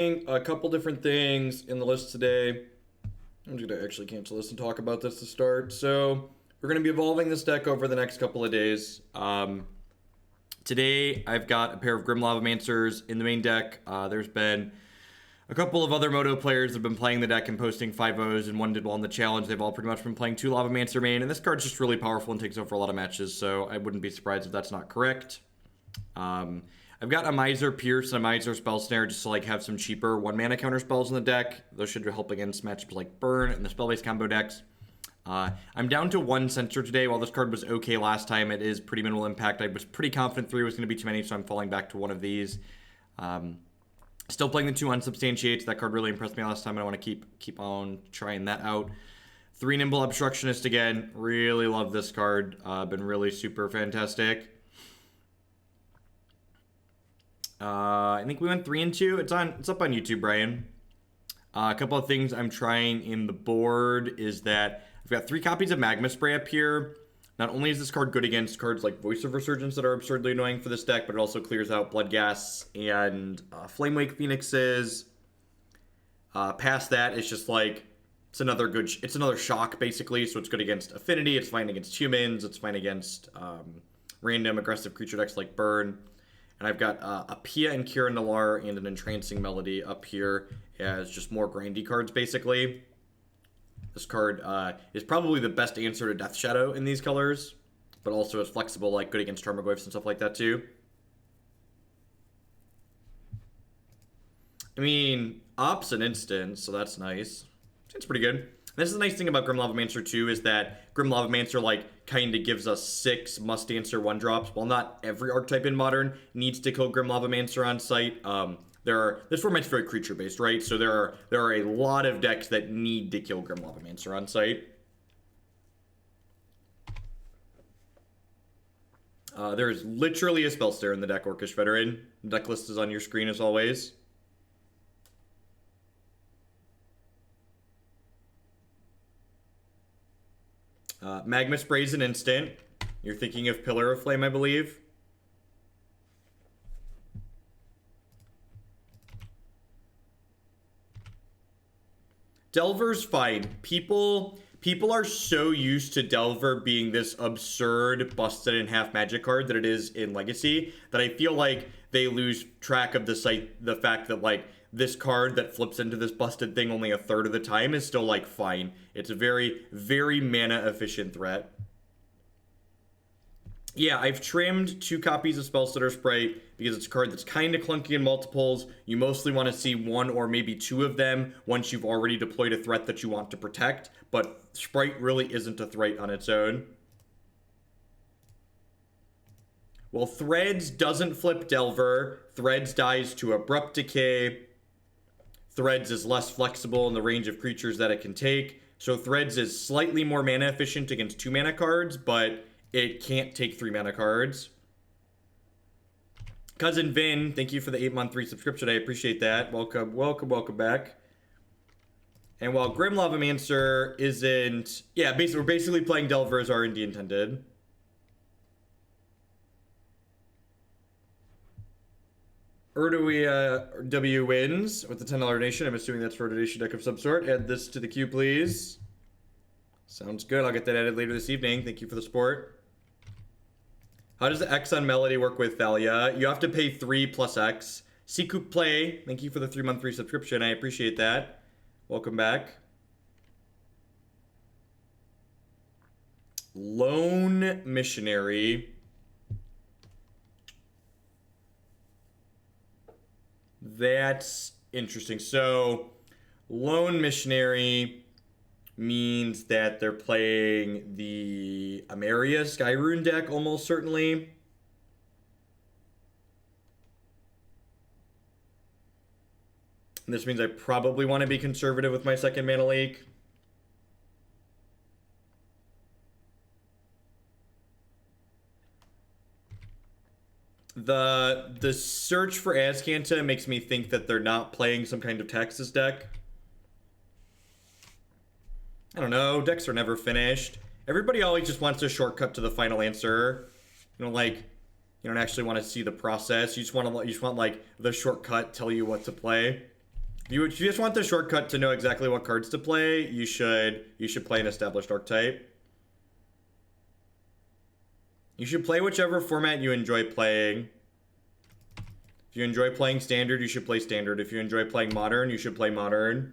A couple different things in the list today. I'm just gonna actually cancel this and talk about this to start. So we're gonna be evolving this deck over the next couple of days. Today I've got a pair of Grim Lavamancers in the main deck. There's been a couple of other Moto players that have been playing the deck and posting 5-0s, and one did well in the challenge. They've all pretty much been playing 2 Lavamancer main, and this card's just really powerful and takes over a lot of matches, so I wouldn't be surprised if that's not correct. I've got a Miser Pierce and a Miser Spell Snare just to like have some cheaper 1-mana counter spells in the deck. Those should help against matchups like Burn and the spell-based combo decks. I'm down to 1 Censor today. While this card was okay last time, it is pretty minimal impact. I was pretty confident 3 was going to be too many, so I'm falling back to 1 of these. Still playing the 2 Unsubstantiates. That card really impressed me last time, and I want to keep on trying that out. 3 Nimble Obstructionist again. Really love this card. Been really super fantastic. I think we went 3 and 2. It's up on YouTube, Brian. A couple of things I'm trying in the board is that I've got 3 copies of Magma Spray up here. Not only is this card good against cards like Voice of Resurgence that are absurdly annoying for this deck, but it also clears out Bloodghast and Flamewake Phoenixes. Past that, it's just like it's another shock basically. So it's good against Affinity. It's fine against humans. It's fine against random aggressive creature decks like Burn. And I've got a Pia and Kiran Nalaar and an Entrancing Melody up here as just more grindy cards, basically. This card is probably the best answer to Death Shadow in these colors, but also is flexible, like good against Tarmogoyfs and stuff like that, too. I mean, Op's an instant, so that's nice. It's pretty good. This is the nice thing about Grim Lavamancer too, is that Grim Lavamancer like kind of gives us 6 must-answer 1-drops. While not every archetype in Modern needs to kill Grim Lavamancer on site, this format's very creature-based, right? So there are a lot of decks that need to kill Grim Lavamancer on site. There is literally a Spell Snare in the deck, Orcish Veteran. The deck list is on your screen as always. Magma Spray is an instant. You're thinking of Pillar of Flame, I believe. Delver's fine. People are so used to Delver being this absurd busted in half magic card that it is in Legacy that I feel like they lose track of the fact that like this card that flips into this busted thing only a third of the time is still like fine. It's a very, very mana efficient threat. Yeah, I've trimmed 2 copies of Spellstutter Sprite because it's a card that's kind of clunky in multiples. You mostly want to see 1 or maybe 2 of them once you've already deployed a threat that you want to protect, but Sprite really isn't a threat on its own. Well, Threads doesn't flip Delver. Threads dies to Abrupt Decay. Threads is less flexible in the range of creatures that it can take. So Threads is slightly more mana efficient against 2-mana cards, but it can't take 3-mana cards. Cousin Vin, thank you for the 8-month resubscription. I appreciate that. Welcome back. And while Grim Lavamancer isn't... Yeah, we're basically playing Delver as R&D intended. W wins with the $10 donation. I'm assuming that's for a donation deck of some sort. Add this to the queue, please. Sounds good. I'll get that added later this evening. Thank you for the support. How does the X on Melody work with Thalia? You have to pay 3 plus X. Seacoop Play, thank you for the 3-month free subscription. I appreciate that. Welcome back. Lone Missionary. That's interesting. So, Lone Missionary means that they're playing the Ameria Skyrune deck almost certainly. And this means I probably want to be conservative with my second mana leak. The search for Azcanta makes me think that they're not playing some kind of Texas deck. I don't know, decks are never finished. Everybody always just wants a shortcut to the final answer. You know, like, you don't actually want to see the process. You just want like the shortcut tell you what to play. If you just want the shortcut to know exactly what cards to play, you should play an established archetype. You should play whichever format you enjoy playing. If you enjoy playing standard, you should play standard. If you enjoy playing modern, you should play modern.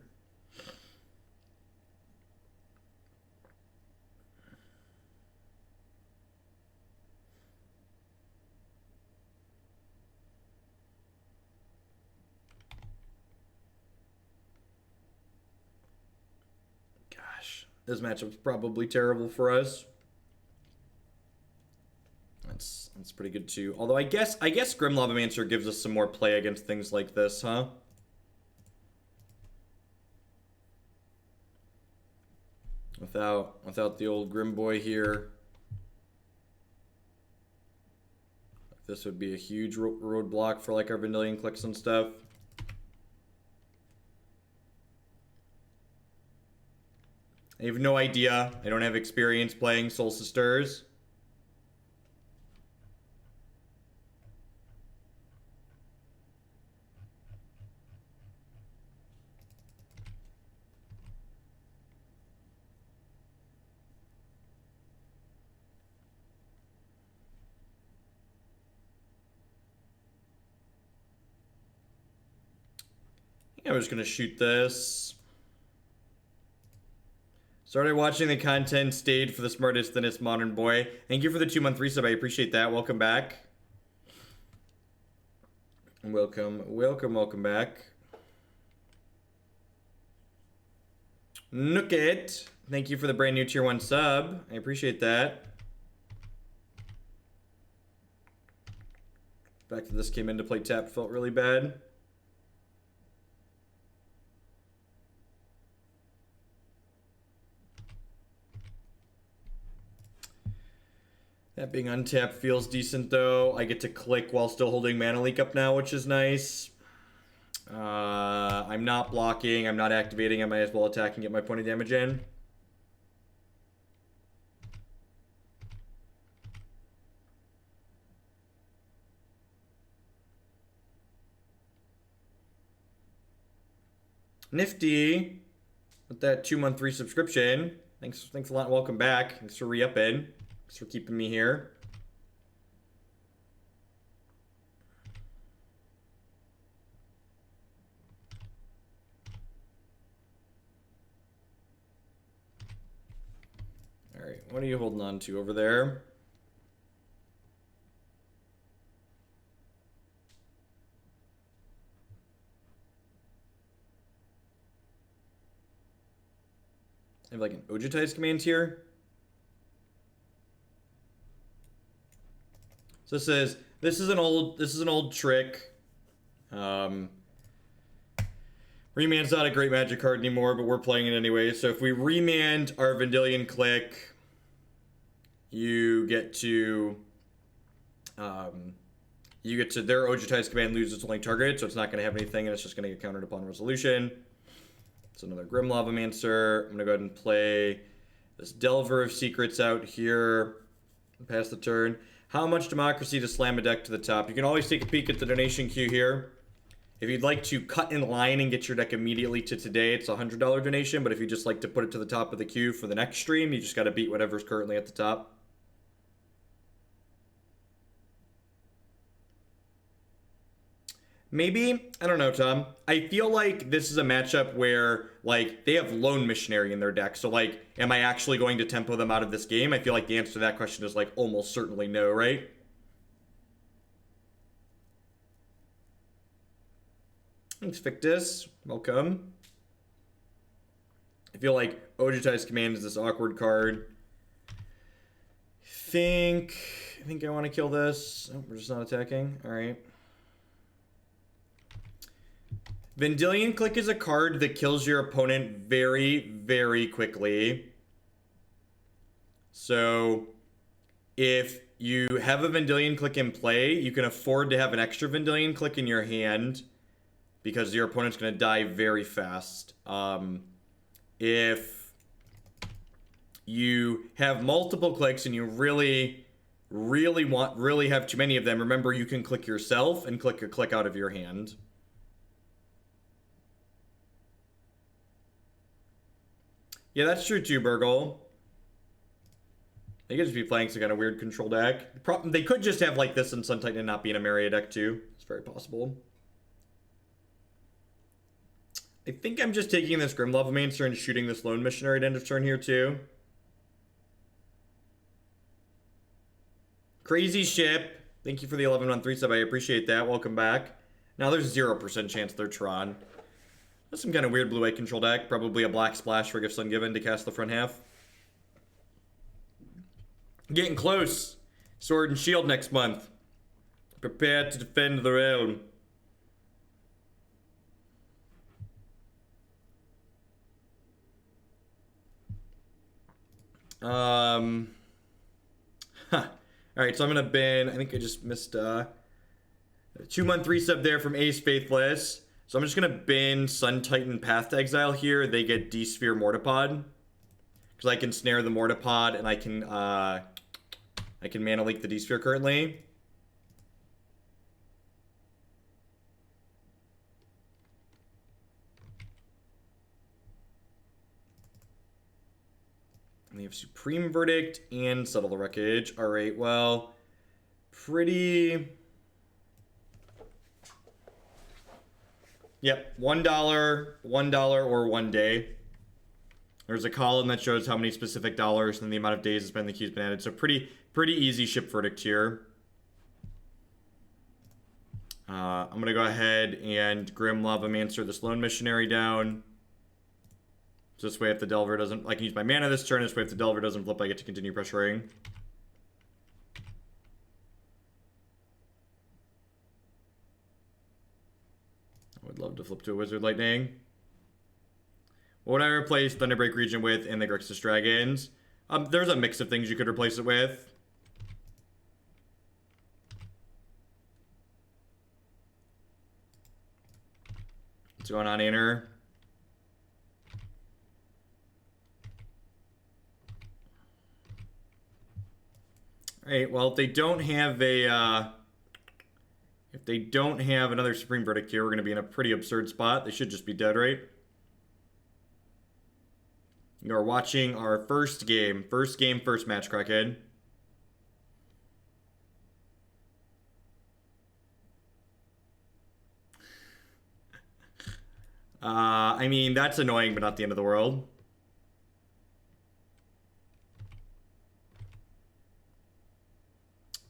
Gosh, this matchup's probably terrible for us. That's pretty good too. Although I guess Grim Lavamancer gives us some more play against things like this, huh? Without the old Grim boy here, this would be a huge roadblock for like our Vendilion Cliques and stuff. I have no idea. I don't have experience playing Soul Sisters. I'm just gonna shoot this. Started watching the content, stayed for the smartest, thinnest modern boy. Thank you for the 2-month resub. I appreciate that. Welcome back. Welcome back. Negate, thank you for the brand new tier 1 sub. I appreciate that. The fact that this came into play tapped felt really bad. That being untapped feels decent though. I get to click while still holding Mana Leak up now, which is nice. I'm not blocking, I'm not activating, I might as well attack and get my point of damage in. Nifty with that 2-month resubscription. Thanks a lot and welcome back. Thanks for re-upping. Thanks for keeping me here. All right, what are you holding on to over there? I have like an Ojutize command here. So this is an old trick. Remand's not a great Magic card anymore, but we're playing it anyway. So if we remand our Vendilion Clique, you get to their Ojutize command loses its only target, so it's not going to have anything, and it's just going to get countered upon resolution. It's another Grim Lavamancer. I'm going to go ahead and play this Delver of Secrets out here. Pass the turn. How much democracy to slam a deck to the top? You can always take a peek at the donation queue here. If you'd like to cut in line and get your deck immediately to today, it's a $100 donation. But if you just like to put it to the top of the queue for the next stream, you just got to beat whatever's currently at the top. Maybe, I don't know, Tom. I feel like this is a matchup where, like, they have Lone Missionary in their deck. So, like, am I actually going to tempo them out of this game? I feel like the answer to that question is, like, almost certainly no, right? Thanks, Victus. Welcome. I feel like Ojutize Command is this awkward card. I think I want to kill this. Oh, we're just not attacking. All right. Vendilion Clique is a card that kills your opponent very, very quickly. So if you have a Vendilion Clique in play, you can afford to have an extra Vendilion Clique in your hand because your opponent's going to die very fast. If you have multiple clicks and you really have too many of them, remember you can click yourself and click a click out of your hand. Yeah, that's true too, Burgle. They could just be playing some kind of weird control deck. They could just have like this and Sun Titan and not be in a Maria deck too. It's very possible. I think I'm just taking this Grim Lavamancer and shooting this Lone Missionary at end of turn here too. Crazy Ship. Thank you for the 11-month 3-sub. I appreciate that. Welcome back. Now there's 0% chance they're Tron. That's some kind of weird blue-white control deck. Probably a black splash for Gifts Ungiven to cast the front half. Getting close. Sword and Shield next month. Prepare to defend the realm. Alright, so I'm gonna bin. I think I just missed a 2-month 3-sub there from Ace Faithless. So I'm just gonna bin Sun Titan Path to Exile here. They get D-Sphere Mortipod. Because I can snare the Mortipod and I can mana leak the D-Sphere currently. And they have Supreme Verdict and Settle the Wreckage. Alright, well, pretty... Yep, $1 or 1 day. There's a column that shows how many specific dollars and the amount of days it's been the queue's been added. So pretty easy ship verdict here. I'm going to go ahead and Grim Lavamancer this Lone Missionary down. So this way if the Delver doesn't... I can use my mana this turn. This way if the Delver doesn't flip, I get to continue pressuring. I would love to flip to a Wizard Lightning. What would I replace Thunderbreak Region with in the Grixis Dragons? There's a mix of things you could replace it with. What's going on, Aner? Alright, well, if they don't have a... if they don't have another Supreme Verdict here, we're going to be in a pretty absurd spot. They should just be dead, right? You are watching our first game. First game, first match, Crackhead. I mean, that's annoying, but not the end of the world.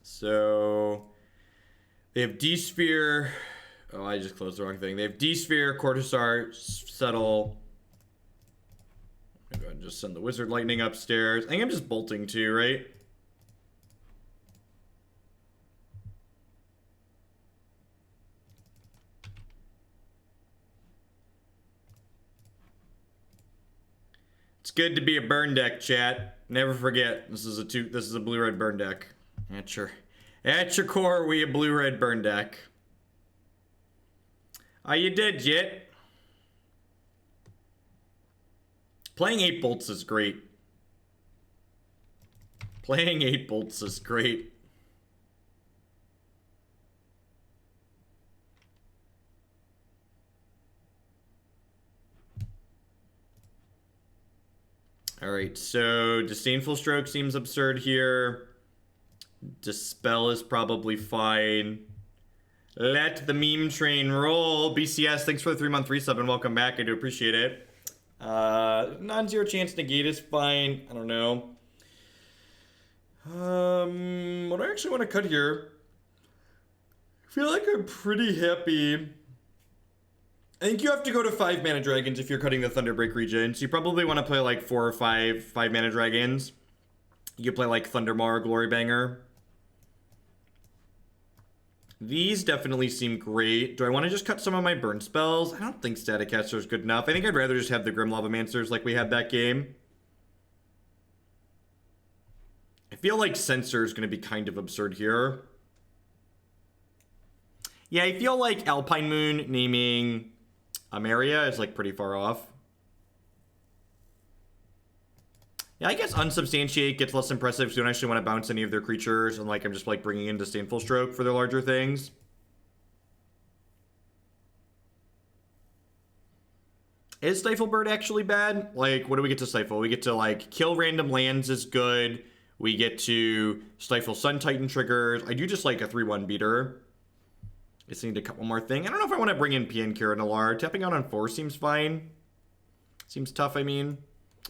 So, they have D-Sphere. Oh, I just closed the wrong thing. They have D-Sphere, Cortisar, Settle. I'm going to just send the Wizard Lightning upstairs. I think I'm just bolting too, right? It's good to be a burn deck, chat. Never forget, this is a blue-red burn deck. At your core, we a blue-red burn deck. How you did, Jit? Playing 8 bolts is great. Playing 8 bolts is great. Alright, so Disdainful Stroke seems absurd here. Dispel is probably fine. Let the meme train roll. BCS, thanks for the 3-month resub and welcome back. I do appreciate it. Non-zero chance negate is fine. I don't know. What I actually want to cut here, I feel like I'm pretty happy. I think you have to go to 5 mana dragons if you're cutting the Thunderbreak region. So you probably want to play like 4 or 5 mana dragons. You could play like Thundermaw or Glorybanger. These definitely seem great. Do I want to just cut some of my burn spells? I don't think Staticaster is good enough. I think I'd rather just have the Grim Lavamancers like we had that game. I feel like Censor is going to be kind of absurd here. Yeah, I feel like Alpine Moon naming Amaria is like pretty far off. Yeah, I guess Unsubstantiate gets less impressive because you don't actually want to bounce any of their creatures, and like I'm just like bringing in Disdainful Stroke for their larger things. Is Stifle Bird actually bad? Like, what do we get to Stifle? We get to, like, kill random lands is good. We get to Stifle Sun Titan triggers. I do just like a 3-1 beater. Just need to cut one more thing. I don't know if I want to bring in Pia and Kiran Nalaar. Tapping out on 4 seems fine. Seems tough, I mean.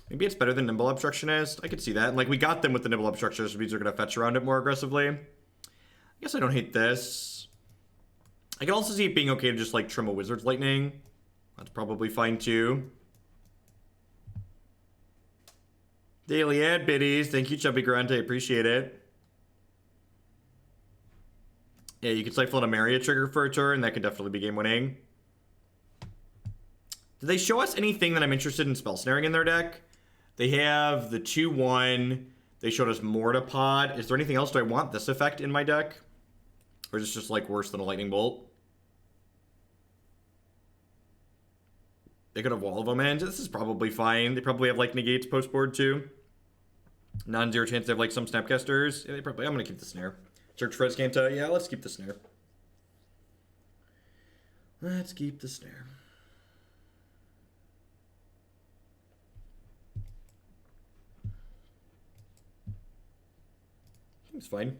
Maybe it's better than Nimble Obstructionist. I could see that. And, like, we got them with the Nimble Obstructionist, which means they're going to fetch around it more aggressively. I guess I don't hate this. I can also see it being okay to just, like, trim a Wizard's Lightning. That's probably fine, too. Daily ad biddies. Thank you, Chubby Grunt. I appreciate it. Yeah, you can Stifle a Maria trigger for a turn. That could definitely be game-winning. Did they show us anything that I'm interested in spell snaring in their deck? They have the 2-1. They showed us Mortipod. Is there anything else? Do I want this effect in my deck? Or is this just, like, worse than a Lightning Bolt? They could have Wall of Omens. This is probably fine. They probably have, like, Negates post-board, too. Non-zero chance they have, like, some Snapcasters. Yeah, they probably... I'm going to keep the Snare. Search for Escanta. Yeah, let's keep the Snare. Let's keep the Snare. It's fine.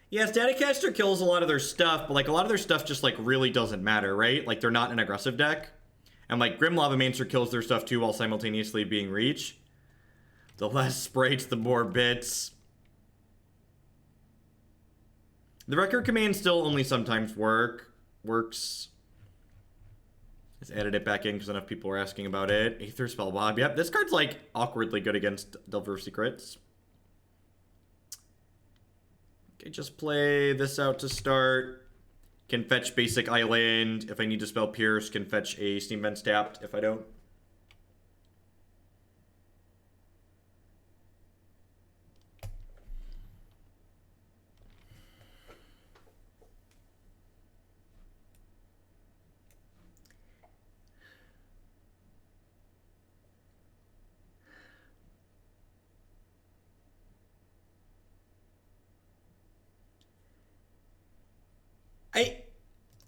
Yeah, Staticaster kills a lot of their stuff, but, like, a lot of their stuff just, like, really doesn't matter, right? Like, they're not an aggressive deck. And, like, Grim Lavamancer kills their stuff, too, while simultaneously being reach. The less sprites, the more bits. The record command still only sometimes works. Just added it back in because enough people were asking about it. Aether Spellbob. Yep, this card's, like, awkwardly good against Delver Secrets. Okay, just play this out to start. Can fetch basic island. If I need to spell Pierce, can fetch a Steam Vents tapped if I don't.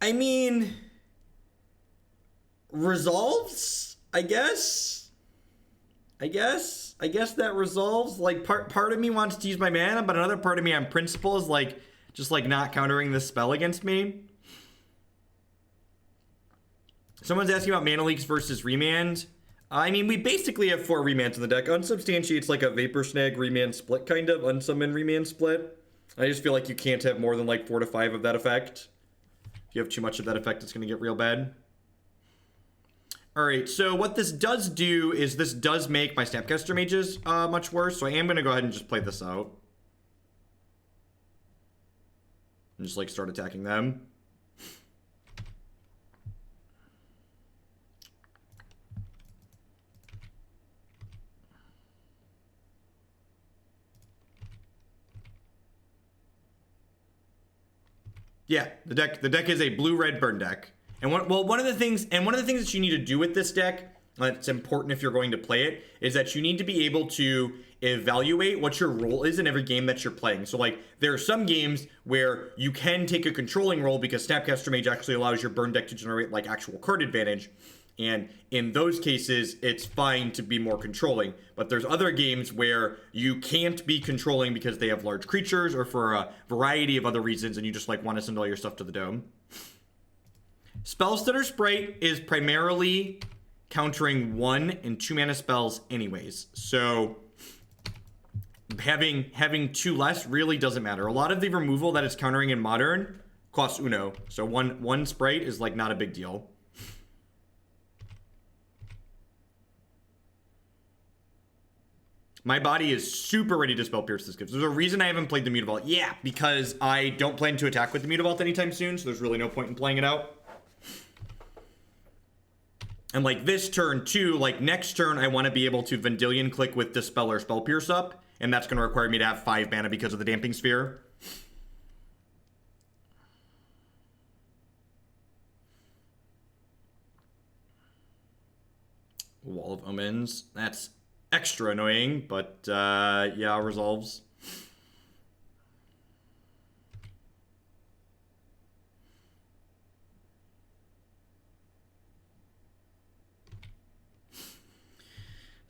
I mean, resolves, I guess that resolves. Like, part of me wants to use my mana, but another part of me on principle is, like, just, like, not countering this spell against me. Someone's asking about mana leaks versus Remand. I mean, we basically have 4 Remands in the deck. Unsubstantiate's like a Vapor Snag Remand split, kind of. Unsummon Remand split. I just feel like you can't have more than, like, 4 to 5 of that effect. If you have too much of that effect, it's going to get real bad. Alright, so what this does do is this does make my Snapcaster Mages much worse, so I am going to go ahead and just play this out. And just, like, start attacking them. Yeah, the deck is a blue-red burn deck. And one of the things that you need to do with this deck, that's important if you're going to play it, is that you need to be able to evaluate what your role is in every game that you're playing. So, like, there are some games where you can take a controlling role because Snapcaster Mage actually allows your burn deck to generate, like, actual card advantage. And in those cases, it's fine to be more controlling. But there's other games where you can't be controlling because they have large creatures or for a variety of other reasons, and you just, like, want to send all your stuff to the dome. Spellstutter Sprite is primarily countering 1 and 2 mana spells anyways. So having 2 less really doesn't matter. A lot of the removal that it's countering in Modern costs uno. So one Sprite is, like, not a big deal. My body is super ready to spell Pierce this gift. There's a reason I haven't played the Mutavault. Yeah, because I don't plan to attack with the Mutavault anytime soon, so there's really no point in playing it out. And, like, this turn, too, like, next turn, I want to be able to Vendilion Clique with Dispel or Spell Pierce up, and that's going to require me to have 5 mana because of the Damping Sphere. Wall of Omens. That's extra annoying, but yeah, resolves.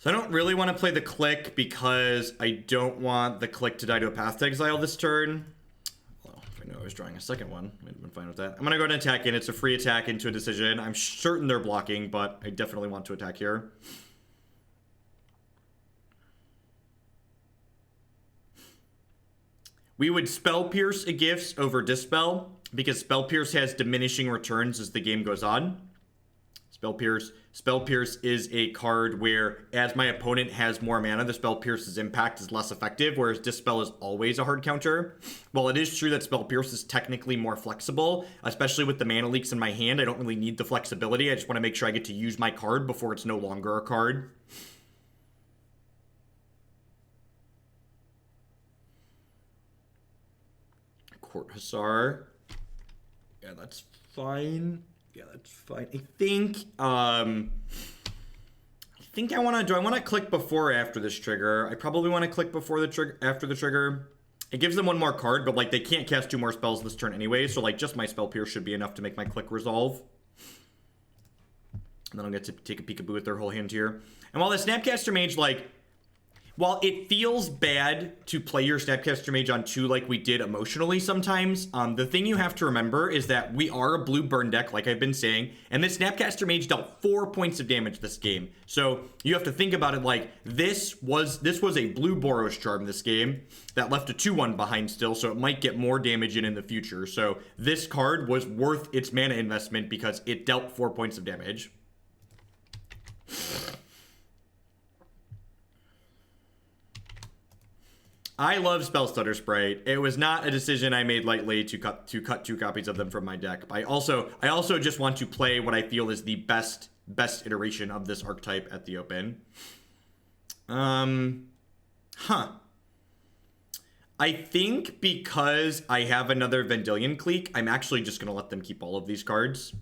So I don't really want to play the Clique because I don't want the Clique to die to a Path to Exile this turn. Well, if I knew I was drawing a second one, I'd have been fine with that. I'm going to go and attack in. It's a free attack into a decision. I'm certain they're blocking, but I definitely want to attack here. We would Spell Pierce a Gifts over Dispel because Spell Pierce has diminishing returns as the game goes on. Spell Pierce is a card where, as my opponent has more mana, the Spell Pierce's impact is less effective, whereas Dispel is always a hard counter. While it is true that Spell Pierce is technically more flexible, especially with the mana leaks in my hand, I don't really need the flexibility. I just want to make sure I get to use my card before it's no longer a card. Court Hussar. Yeah, that's fine. Yeah, that's fine. I think I want to... Do I want to click before or after this trigger? I probably want to click before the trigger, after the trigger. It gives them one more card, but like they can't cast 2 more spells this turn anyway, so like just my Spell Pierce should be enough to make my click resolve. And then I'll get to take a peekaboo at their whole hand here. And while the Snapcaster Mage, like, while it feels bad to play your Snapcaster Mage on 2 like we did emotionally sometimes, the thing you have to remember is that we are a blue burn deck, like I've been saying, and this Snapcaster Mage dealt 4 points of damage this game. So you have to think about it like this was a blue Boros Charm this game that left a 2/1 behind still, so it might get more damage in the future. So this card was worth its mana investment because it dealt 4 points of damage. I love Spellstutter Sprite. It was not a decision I made lightly to cut 2 copies of them from my deck. But I also just want to play what I feel is the best iteration of this archetype at the Open. I think because I have another Vendilion Clique, I'm actually just going to let them keep all of these cards.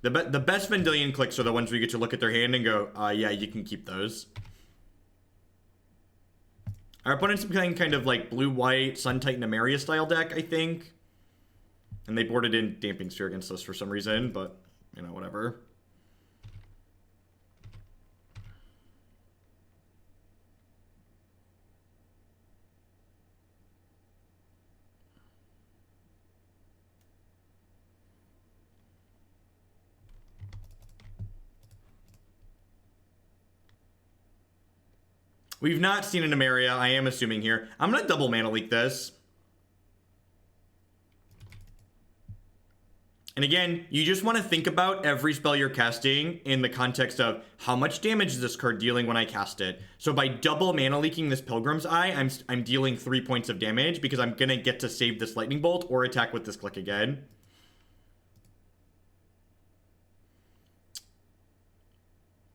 The best Vendilion Cliques are the ones where you get to look at their hand and go, yeah, you can keep those. Our opponent's playing kind of like blue-white, Sun Titan Emeria style deck, I think. And they boarded in Damping Sphere against us for some reason, but, you know, whatever. We've not seen an Emeria, I am assuming here. I'm going to double mana leak this. And again, you just want to think about every spell you're casting in the context of how much damage is this card dealing when I cast it. So by double mana leaking this Pilgrim's Eye, I'm dealing 3 points of damage because I'm going to get to save this Lightning Bolt or attack with this Clique again.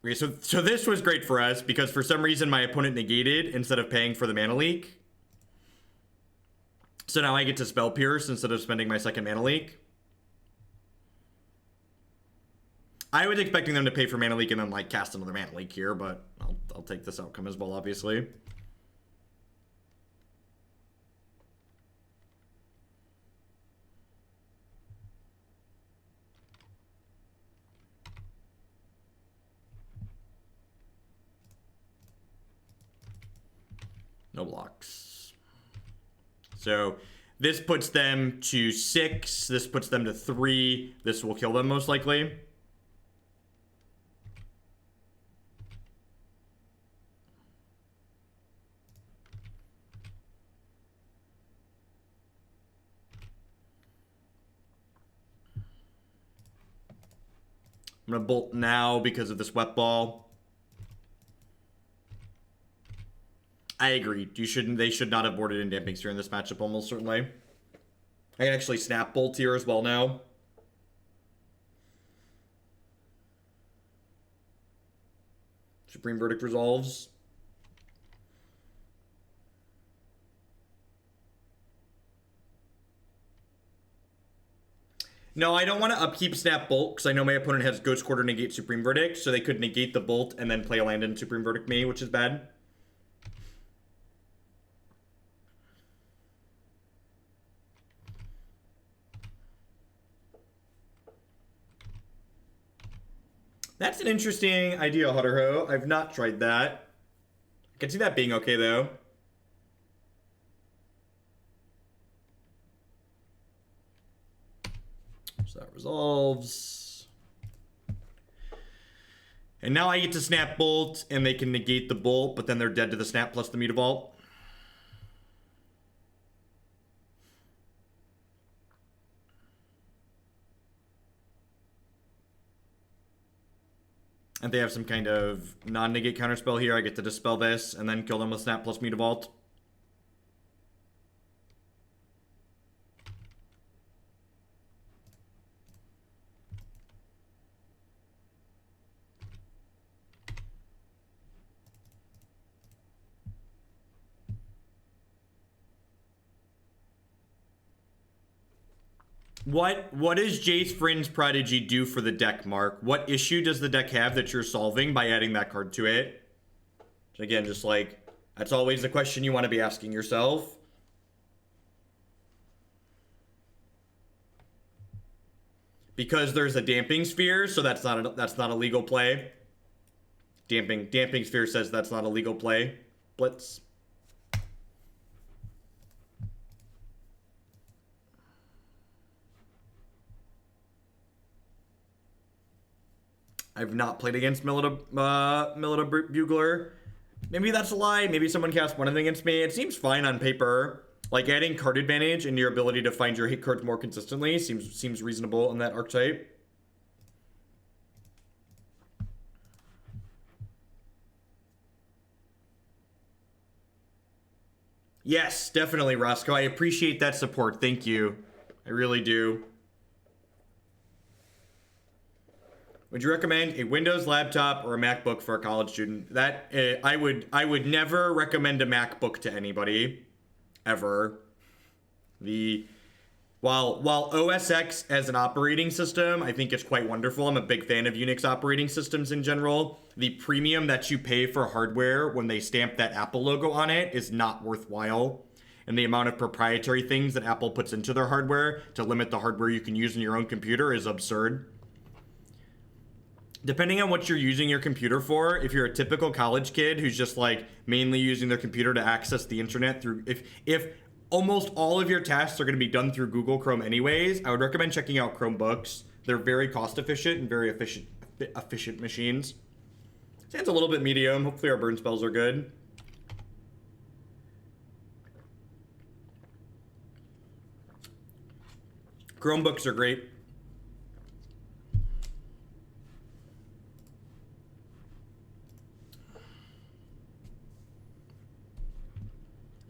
Okay, so this was great for us because for some reason my opponent negated instead of paying for the mana leak. So now I get to Spell Pierce instead of spending my second mana leak. I was expecting them to pay for mana leak and then like cast another mana leak here, but I'll take this outcome as well, obviously. No blocks. So this puts them to 6. This puts them to 3. This will kill them most likely. I'm going to bolt now because of this wet ball. I agree. They should not have boarded in Damping Sphere in this matchup, almost certainly. I can actually snap bolt here as well now. Supreme Verdict resolves. No, I don't want to upkeep Snap Bolt, because I know my opponent has Ghost Quarter negate Supreme Verdict, so they could negate the Bolt and then play a land in Supreme Verdict me, which is bad. That's an interesting idea, Hutterho. I've not tried that. I can see that being okay, though. So that resolves. And now I get to snap bolt, and they can negate the bolt, but then they're dead to the snap plus the Mutavault. And they have some kind of non-negate counterspell here. I get to dispel this, and then kill them with snap plus Mutavault. What does Jace Vryn's Prodigy do for the deck, Mark? What issue does the deck have that you're solving by adding that card to it? Again, just like, that's always the question you want to be asking yourself. Because there's a damping sphere, so that's not a legal play. Damping sphere says that's not a legal play. Blitz. I've not played against Milita Bugler. Maybe that's a lie. Maybe someone cast one of them against me. It seems fine on paper. Like, adding card advantage and your ability to find your hit cards more consistently seems reasonable in that archetype. Yes, definitely, Roscoe. I appreciate that support. Thank you. I really do. Would you recommend a Windows laptop or a MacBook for a college student? That I would never recommend a MacBook to anybody, ever. While OS X as an operating system, I think it's quite wonderful. I'm a big fan of Unix operating systems in general. The premium that you pay for hardware when they stamp that Apple logo on it is not worthwhile. And the amount of proprietary things that Apple puts into their hardware to limit the hardware you can use in your own computer is absurd. Depending on what you're using your computer for, if you're a typical college kid who's just like mainly using their computer to access the internet through, if almost all of your tasks are going to be done through Google Chrome anyways, I would recommend checking out Chromebooks. They're very cost efficient and very efficient machines. Sounds a little bit medium. Hopefully our burn spells are good. Chromebooks are great.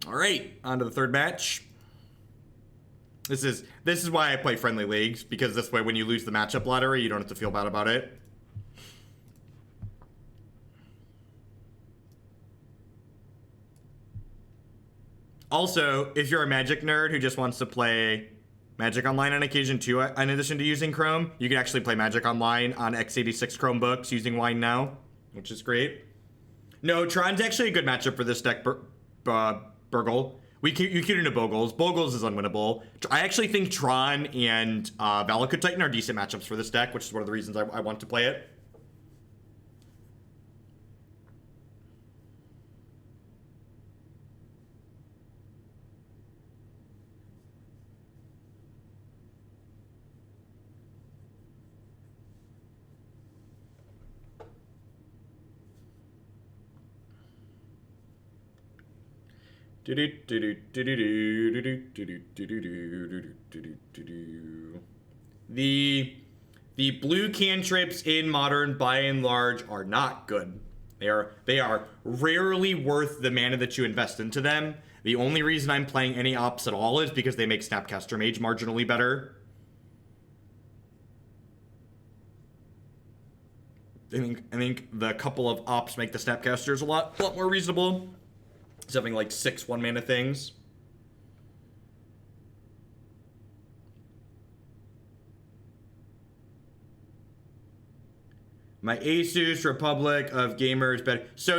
All right, on to the third match. This is why I play friendly leagues, because this way when you lose the matchup lottery, you don't have to feel bad about it. Also, if you're a Magic nerd who just wants to play Magic Online on occasion too, in addition to using Chrome, you can actually play Magic Online on x86 Chromebooks using Wine now, which is great. No, Tron's actually a good matchup for this deck, Burgle. You queued into Bogles. Bogles is unwinnable. I actually think Tron and Valakut Titan are decent matchups for this deck, which is one of the reasons I want to play it. The blue cantrips in Modern, by and large, are not good. They are rarely worth the mana that you invest into them. The only reason I'm playing any ops at all is because they make Snapcaster Mage marginally better. I think the couple of ops make the Snapcasters a lot more reasonable. It's having like 6 1-mana things. My Asus Republic of Gamers better. So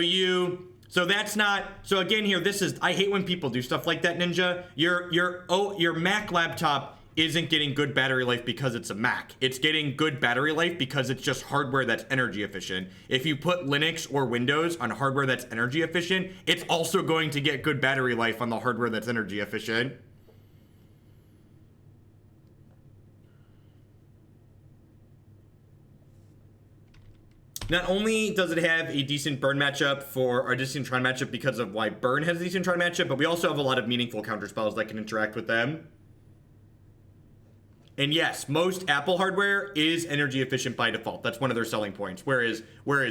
that's not. So again, here, this is. I hate when people do stuff like that, Ninja. Your Mac laptop isn't getting good battery life because it's a Mac. It's getting good battery life because it's just hardware that's energy efficient. If you put Linux or Windows on hardware that's energy efficient, it's also going to get good battery life on the hardware that's energy efficient. Not only does it have a decent burn matchup or a decent Tron matchup because of why burn has a decent Tron matchup, but we also have a lot of meaningful counter spells that can interact with them. And yes, most Apple hardware is energy efficient by default. That's one of their selling points. Whereas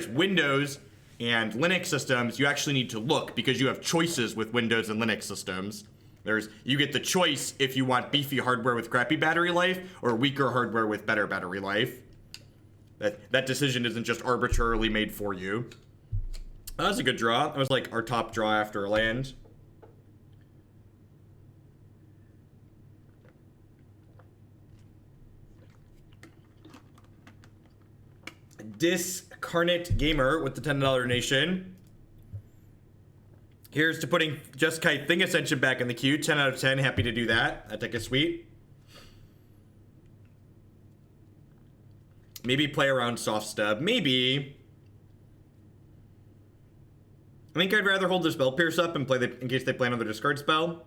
Windows and Linux systems, you actually need to look because you have choices with Windows and Linux systems. You get the choice if you want beefy hardware with crappy battery life or weaker hardware with better battery life. That decision isn't just arbitrarily made for you. That was a good draw. That was like our top draw after a land. Discarnate Gamer with the $10 donation. Here's to putting Just Kite Thing Ascension back in the queue. 10 out of 10. Happy to do that. That deck is sweet. Maybe play around Soft Stub. Maybe. I think I'd rather hold the Spell Pierce up and play in case they play another discard spell.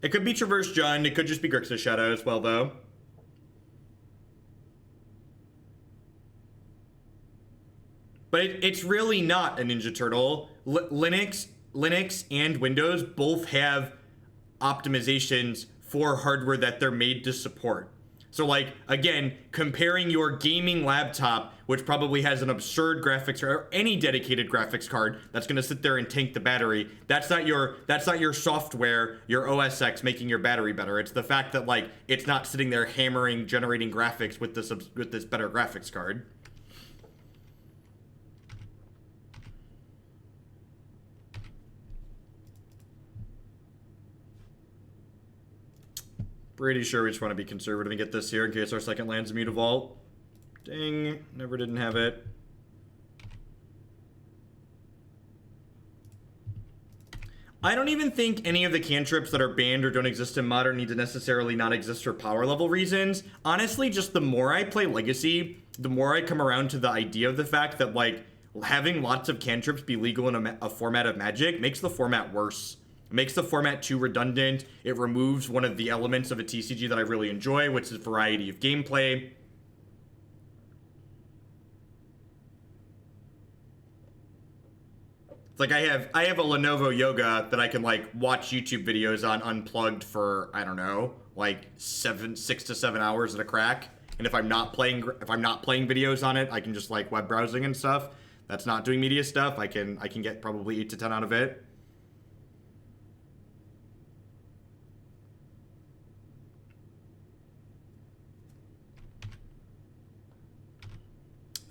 It could be Traverse Jund. It could just be Grixis Shadow as well, though. But it's really not a Ninja Turtle. Linux and Windows both have optimizations for hardware that they're made to support. So like, again, comparing your gaming laptop, which probably has an absurd graphics or any dedicated graphics card that's going to sit there and tank the battery, that's not your software, your OS X making your battery better. It's the fact that like it's not sitting there hammering, generating graphics with this better graphics card. Pretty sure we just want to be conservative and get this here in case our second land's a Mutavault. Dang, didn't have it. I don't even think any of the cantrips that are banned or don't exist in Modern need to necessarily not exist for power level reasons. Honestly, just the more I play Legacy, the more I come around to the idea of the fact that, like, having lots of cantrips be legal in a format of Magic makes the format worse. It makes the format too redundant. It removes one of the elements of a TCG that I really enjoy, which is variety of gameplay. It's like I have a Lenovo Yoga that I can like watch YouTube videos on unplugged for, I don't know, like 6 to 7 hours at a crack. And if I'm not playing videos on it, I can just like web browsing and stuff. That's not doing media stuff. I can get probably 8 to 10 out of it.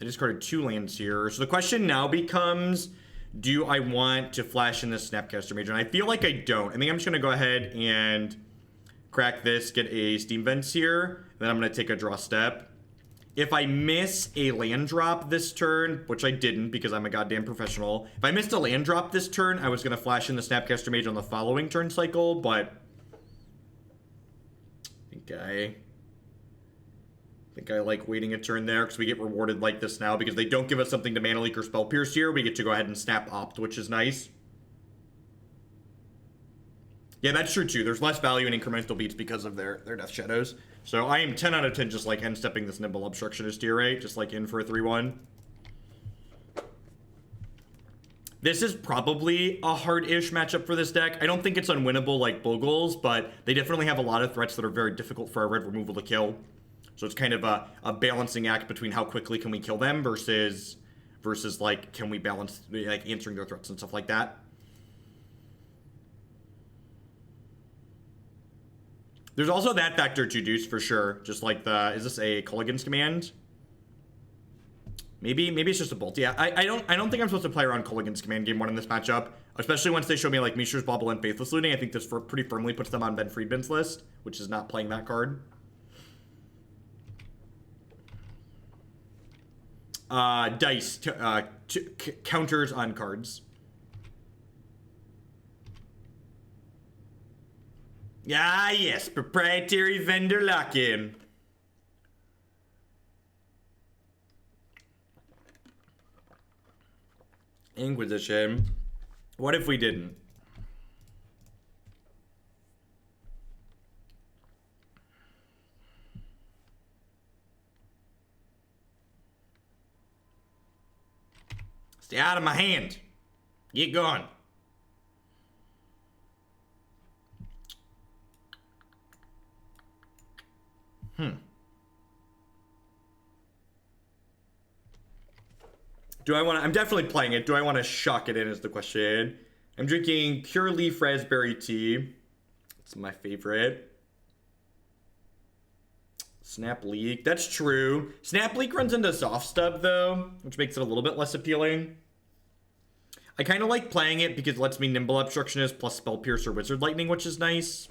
I discarded 2 lands here. So the question now becomes, do I want to flash in this Snapcaster Mage? And I feel like I don't. I think I'm just going to go ahead and crack this, get a Steam Vents here. Then I'm going to take a draw step. If I miss a land drop this turn, which I didn't because I'm a goddamn professional. If I missed a land drop this turn, I was going to flash in the Snapcaster Mage on the following turn cycle, but I think I like waiting a turn there because we get rewarded like this now because they don't give us something to Mana Leak or Spell Pierce here. We get to go ahead and snap Opt, which is nice. Yeah, that's true too. There's less value in incremental beats because of their Death Shadows. So I am 10 out of 10 just like end stepping this Nimble Obstructionist here, right? Just like in for a 3-1. This is probably a hard-ish matchup for this deck. I don't think it's unwinnable like Bogles, but they definitely have a lot of threats that are very difficult for our red removal to kill. So it's kind of a balancing act between how quickly can we kill them versus like, can we balance like answering their threats and stuff like that. There's also that factor to Deuce for sure. Just like is this a Culligan's Command? Maybe it's just a Bolt. Yeah, I don't think I'm supposed to play around Culligan's Command game 1 in this matchup. Especially once they show me like Mishra's Bauble and Faithless Looting. I think this pretty firmly puts them on Ben Friedman's list, which is not playing that card. Dice counters on cards. Ah, yes, proprietary vendor lock-in. Inquisition. What if we didn't? Stay out of my hand. Get going. Do I want to... I'm definitely playing it. Do I want to shock it in is the question. I'm drinking Pure Leaf Raspberry Tea. It's my favorite. Snap Leak. That's true. Snap Leak runs into Soft Stub, though, which makes it a little bit less appealing. I kind of like playing it because it lets me Nimble Obstructionist plus Spell Piercer Wizard Lightning, which is nice.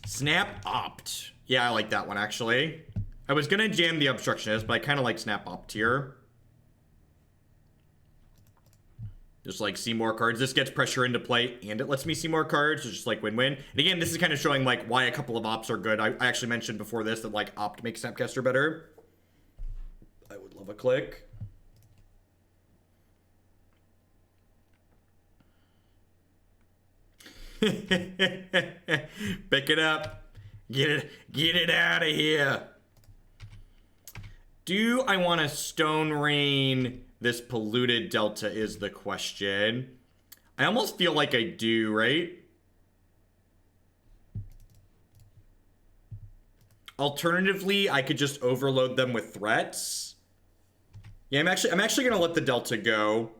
Snap Opt. Yeah, I like that one, actually. I was gonna jam the Obstructionist, but I kind of like Snap Opt here. Just like see more cards. This gets pressure into play and it lets me see more cards. So just like win-win. And again, this is kind of showing like why a couple of Opts are good. I actually mentioned before this that like Opt makes Snapcaster better. I would love a click. Pick it up. Get it out of here. Do I want to Stone Rain this Polluted Delta is the question. I almost feel like I do, right? Alternatively, I could just overload them with threats. Yeah, I'm actually gonna let the Delta go.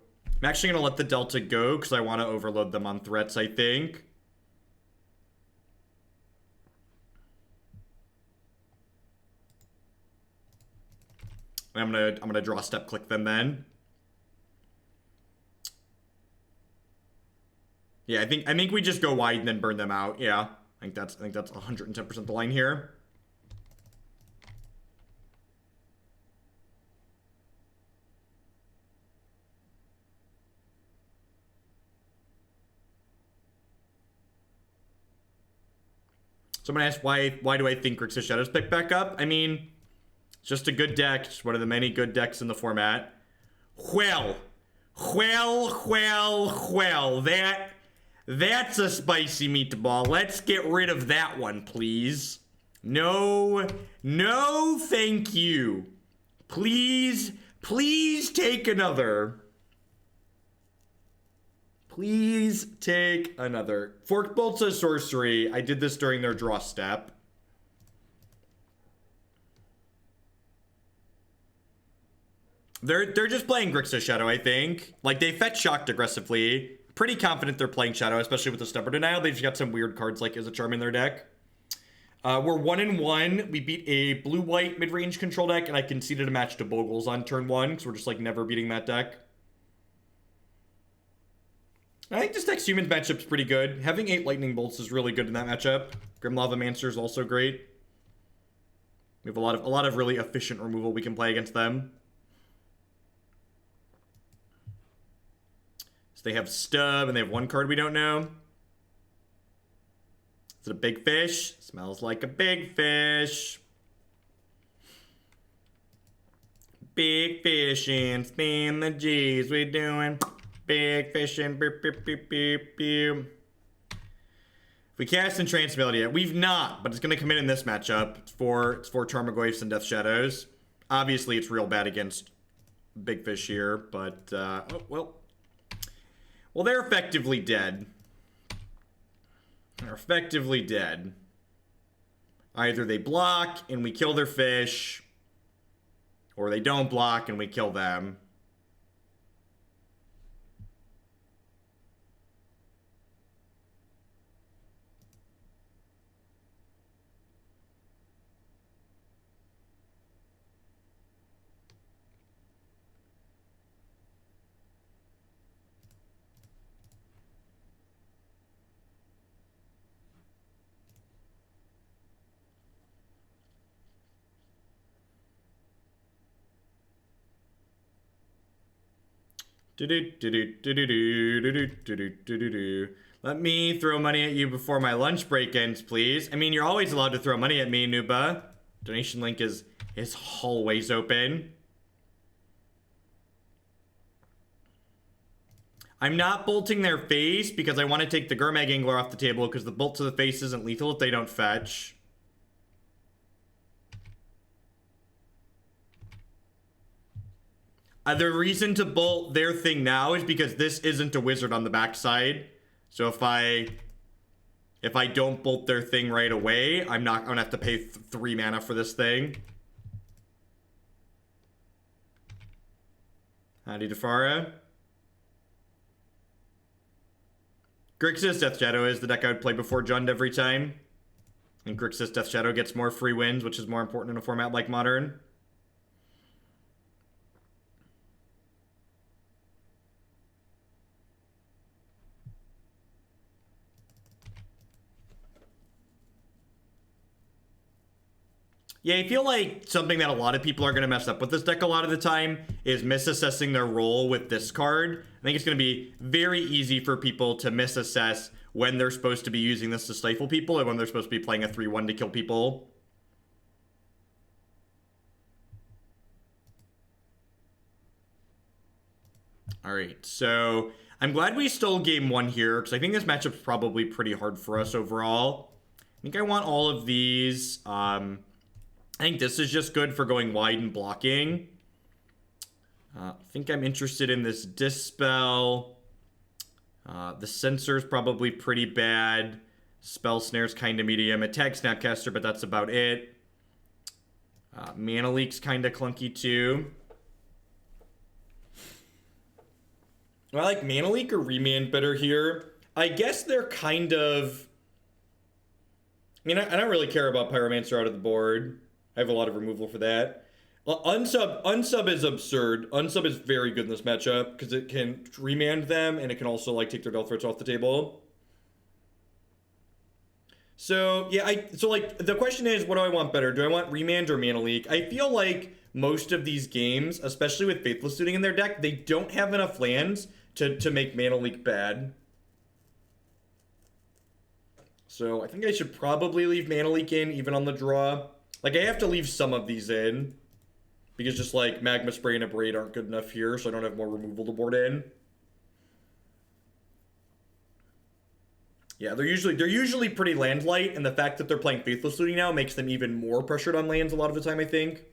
I'm actually gonna let the Delta go because I want to overload them on threats, I think. I'm gonna draw step click them then. Yeah, I think we just go wide and then burn them out. Yeah. I think that's 110% the line here. Someone asked why do I think Grixis Shadows pick back up? I mean, it's just a good deck. It's one of the many good decks in the format. Well. That's a spicy meatball. Let's get rid of that one, please. No, thank you. Please take another. Please take another. Fork Bolt's a sorcery. I did this during their draw step. They're just playing Grixis Shadow, I think. Like, they fetch Shocked aggressively. Pretty confident they're playing Shadow, especially with the Stubborn Denial. They've got some weird cards like Izzet Charm in their deck. We're 1-1. We beat a blue-white mid-range control deck, and I conceded a match to Bogles on turn 1, because we're just, like, never beating that deck. I think this deck's Humans matchup's pretty good. Having 8 Lightning Bolts is really good in that matchup. Grim Lavamancer is also great. We have a lot of really efficient removal we can play against them. So they have Stub, and they have one card we don't know. Is it a big fish? Smells like a big fish. Big fishing, spin the G's, we doing big fishing, beep, beep, beep, beep, beep. If we cast Entranced yet, we've not, but it's going to come in this matchup. It's for Tarmogoyfs and Death Shadows. Obviously, it's real bad against big fish here, but, oh, well. Well, they're effectively dead. They're effectively dead. Either they block and we kill their fish, or they don't block and we kill them. Let me throw money at you before my lunch break ends, please. I mean, you're always allowed to throw money at me, Nuba. Donation link is always open. I'm not bolting their face because I want to take the Gurmag Angler off the table because the bolt to the face isn't lethal if they don't fetch. The reason to bolt their thing now is because this isn't a wizard on the backside. So if I don't bolt their thing right away, I'm gonna have to pay 3 mana for this thing. Howdy, Defara. Grixis Death Shadow is the deck I would play before Jund every time. And Grixis Death Shadow gets more free wins, which is more important in a format like Modern. Yeah, I feel like something that a lot of people are going to mess up with this deck a lot of the time is misassessing their role with this card. I think it's going to be very easy for people to misassess when they're supposed to be using this to stifle people and when they're supposed to be playing a 3-1 to kill people. Alright, so I'm glad we stole game 1 here because I think this matchup's probably pretty hard for us overall. I think I want all of these. I think this is just good for going wide and blocking. I think I'm interested in this Dispel. The Censor is probably pretty bad. Spell Snare's kind of medium. Attack Snapcaster, but that's about it. Mana Leak's kind of clunky too. I like Mana Leak or Remand better here. I guess they're kind of... I mean, I don't really care about Pyromancer out of the board. I have a lot of removal for that. Unsub is absurd. Unsub is very good in this matchup because it can remand them and it can also like take their Death Threats off the table. So yeah, so like the question is, what do I want better? Do I want Remand or Mana Leak? I feel like most of these games, especially with Faithless Looting in their deck, they don't have enough lands to make Mana Leak bad. So I think I should probably leave Mana Leak in even on the draw. Like, I have to leave some of these in. Because just, like, Magma Spray and Abrade aren't good enough here, so I don't have more removal to board in. Yeah, they're usually pretty land light, and the fact that they're playing Faithless Looting now makes them even more pressured on lands a lot of the time, I think.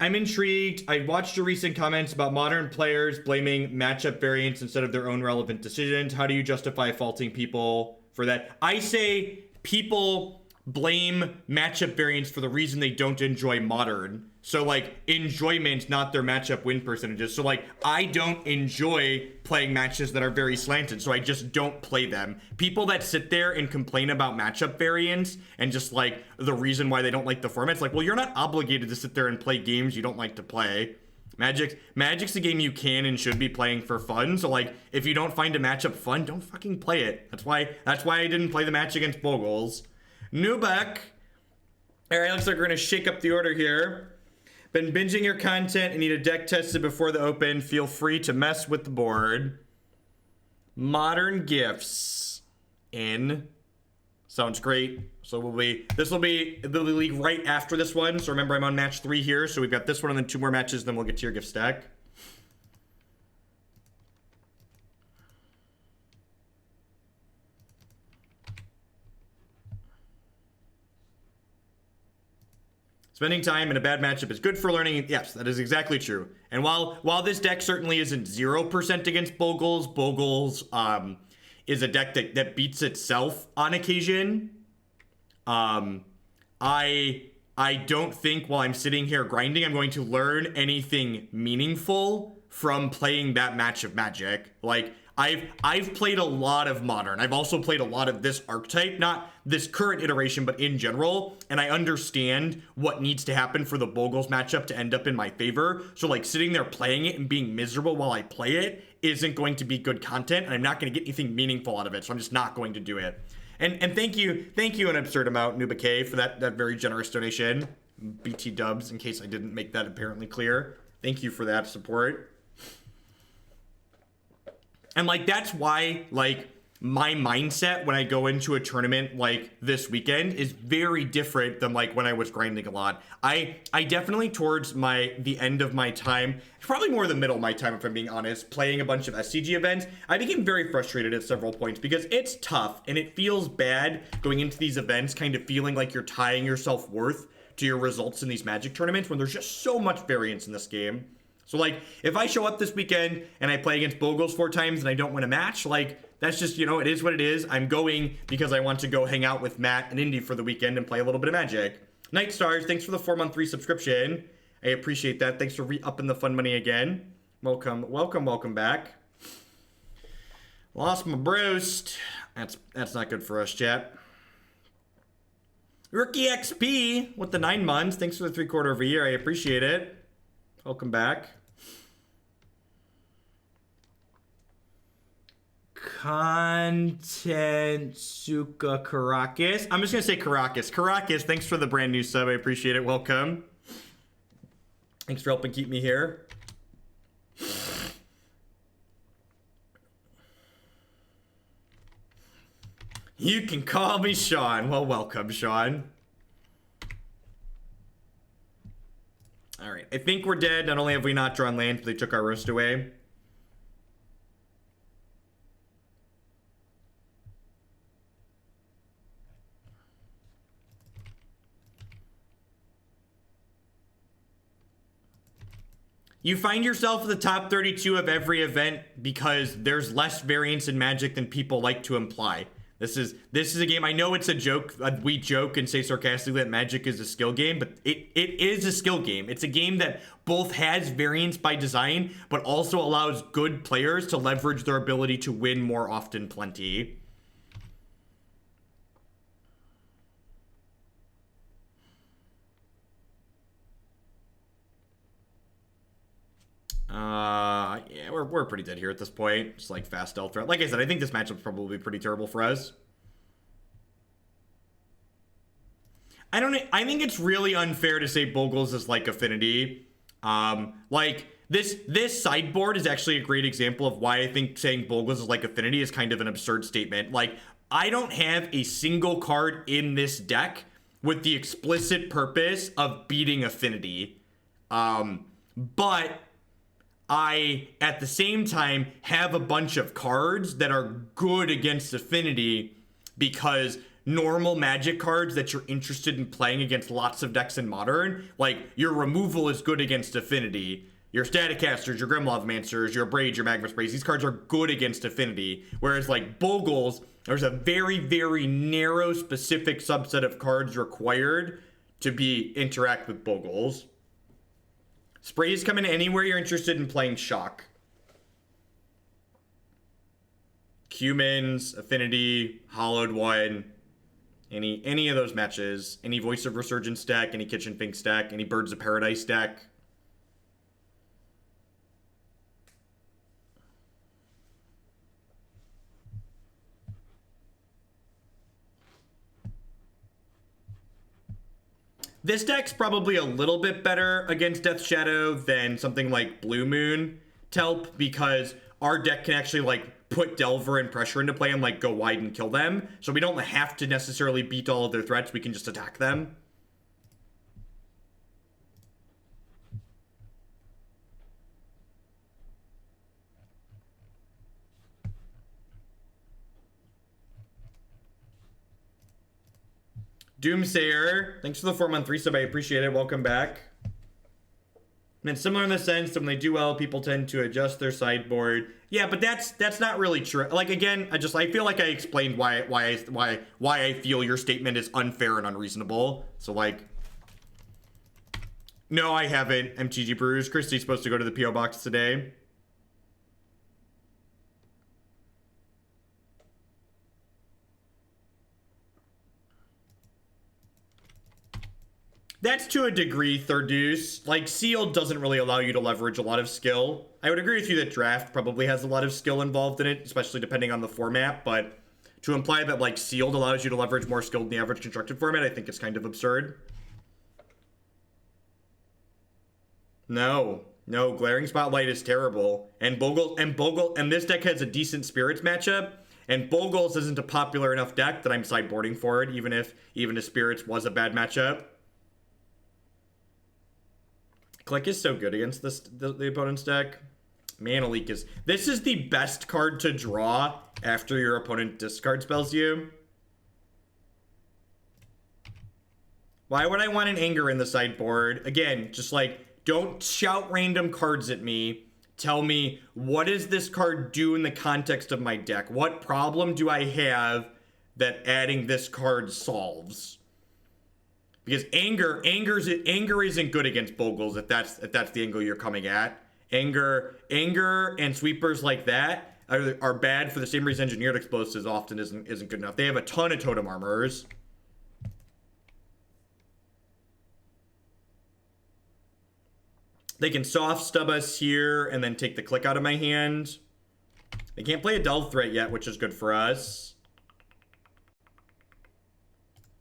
I'm intrigued. I watched your recent comments about modern players blaming matchup variance instead of their own relevant decisions. How do you justify faulting people for that? I say people blame matchup variance for the reason they don't enjoy Modern. So, like, enjoyment, not their matchup win percentages. So, like, I don't enjoy playing matches that are very slanted, so I just don't play them. People that sit there and complain about matchup variance and just, like, the reason why they don't like the format, it's like, well, you're not obligated to sit there and play games you don't like to play. Magic's a game you can and should be playing for fun, so, like, if you don't find a matchup fun, don't fucking play it. That's why I didn't play the match against Bogles. Nubek. Alright, looks like we're gonna shake up the order here. Been binging your content and need a deck tested before the open. Feel free to mess with the board. Modern Gifts in. Sounds great. So this will be the league right after this one. So remember, I'm on match 3 here. So we've got this one and then 2 more matches. Then we'll get to your gift stack. Spending time in a bad matchup is good for learning. Yes, that is exactly true. And while this deck certainly isn't 0% against Bogles, is a deck that beats itself on occasion. I don't think while I'm sitting here grinding, I'm going to learn anything meaningful from playing that match of Magic. Like, I've played a lot of Modern. I've also played a lot of this archetype, not this current iteration, but in general, and I understand what needs to happen for the Bogles matchup to end up in my favor. So, like, sitting there playing it and being miserable while I play it isn't going to be good content, and I'm not going to get anything meaningful out of it, so I'm just not going to do it. And thank you an absurd amount, Nuba K, for that very generous donation. BT dubs, in case I didn't make that apparently clear. Thank you for that support. And like, that's why, like, my mindset when I go into a tournament like this weekend is very different than like when I was grinding a lot. I definitely towards the end of my time, probably more the middle of my time if I'm being honest, playing a bunch of SCG events, I became very frustrated at several points because it's tough and it feels bad going into these events kind of feeling like you're tying your self-worth to your results in these Magic tournaments when there's just so much variance in this game. So like, if I show up this weekend and I play against Bogles 4 times and I don't win a match, like, that's just, you know, it is what it is. I'm going because I want to go hang out with Matt and Indy for the weekend and play a little bit of Magic. Night Stars, thanks for the 4-month resubscription. I appreciate that. Thanks for re-upping the fun money again. Welcome back. Lost my broast. That's not good for us, chat. Rookie XP with the 9 months. Thanks for the 3/4 of a year. I appreciate it. Welcome back. Content Suka Caracas. I'm just gonna say Caracas. Caracas, thanks for the brand new sub. I appreciate it. Welcome. Thanks for helping keep me here. You can call me Sean. Well, welcome, Sean. Alright, I think we're dead. Not only have we not drawn lands, but they took our roast away. You find yourself at the top 32 of every event because there's less variance in Magic than people like to imply. This is a game, I know it's a joke, we joke and say sarcastically that Magic is a skill game, but it is a skill game. It's a game that both has variance by design, but also allows good players to leverage their ability to win more often plenty. Yeah, we're pretty dead here at this point. Just like fast stealth threat. Like I said, I think this matchup's probably pretty terrible for us. I think it's really unfair to say Bogles is like Affinity. Like this sideboard is actually a great example of why I think saying Bogles is like Affinity is kind of an absurd statement. Like, I don't have a single card in this deck with the explicit purpose of beating Affinity. But I, at the same time, have a bunch of cards that are good against Affinity because normal Magic cards that you're interested in playing against lots of decks in Modern, like, your removal is good against Affinity. Your Staticasters, your Grim Lavamancers, your Abrade, your Magma Sprays, these cards are good against Affinity. Whereas, like, Bogles, there's a very, very narrow, specific subset of cards required to interact with Bogles. Sprays come in anywhere you're interested in playing Shock. Cumins, Affinity, Hollowed One, any of those matches. Any Voice of Resurgence deck, any Kitchen Finks deck, any Birds of Paradise deck. This deck's probably a little bit better against Death Shadow than something like Blue Moon Telp because our deck can actually like put Delver and pressure into play and like go wide and kill them. So we don't have to necessarily beat all of their threats, we can just attack them. Doomsayer, thanks for the 4-month resub. I appreciate it. Welcome back. And similar in the sense that when they do well, people tend to adjust their sideboard. Yeah, but that's not really true. Like, again, I feel like I explained why I feel your statement is unfair and unreasonable. So like, no, I haven't. MTG Brews. Christy's supposed to go to the PO box today. That's to a degree, Third Deuce. Like, Sealed doesn't really allow you to leverage a lot of skill. I would agree with you that Draft probably has a lot of skill involved in it, especially depending on the format, but to imply that like sealed allows you to leverage more skilled in the average constructed format, I think it's kind of absurd. No, Glaring Spotlight is terrible. And this deck has a decent Spirits matchup. And Bogles isn't a popular enough deck that I'm sideboarding for it, even if Spirits was a bad matchup. Clique is so good against the opponent's deck. Mana Leak is... This is the best card to draw after your opponent discard spells you. Why would I want an Anger in the sideboard? Again, just like... Don't shout random cards at me. Tell me, what does this card do in the context of my deck? What problem do I have that adding this card solves? Because anger isn't good against Bogles if that's the angle you're coming at. Anger and sweepers like that are bad for the same reason Engineered Explosives often isn't good enough. They have a ton of totem armors. They can soft stub us here and then take the Clique out of my hand. They can't play a Delve threat yet, which is good for us.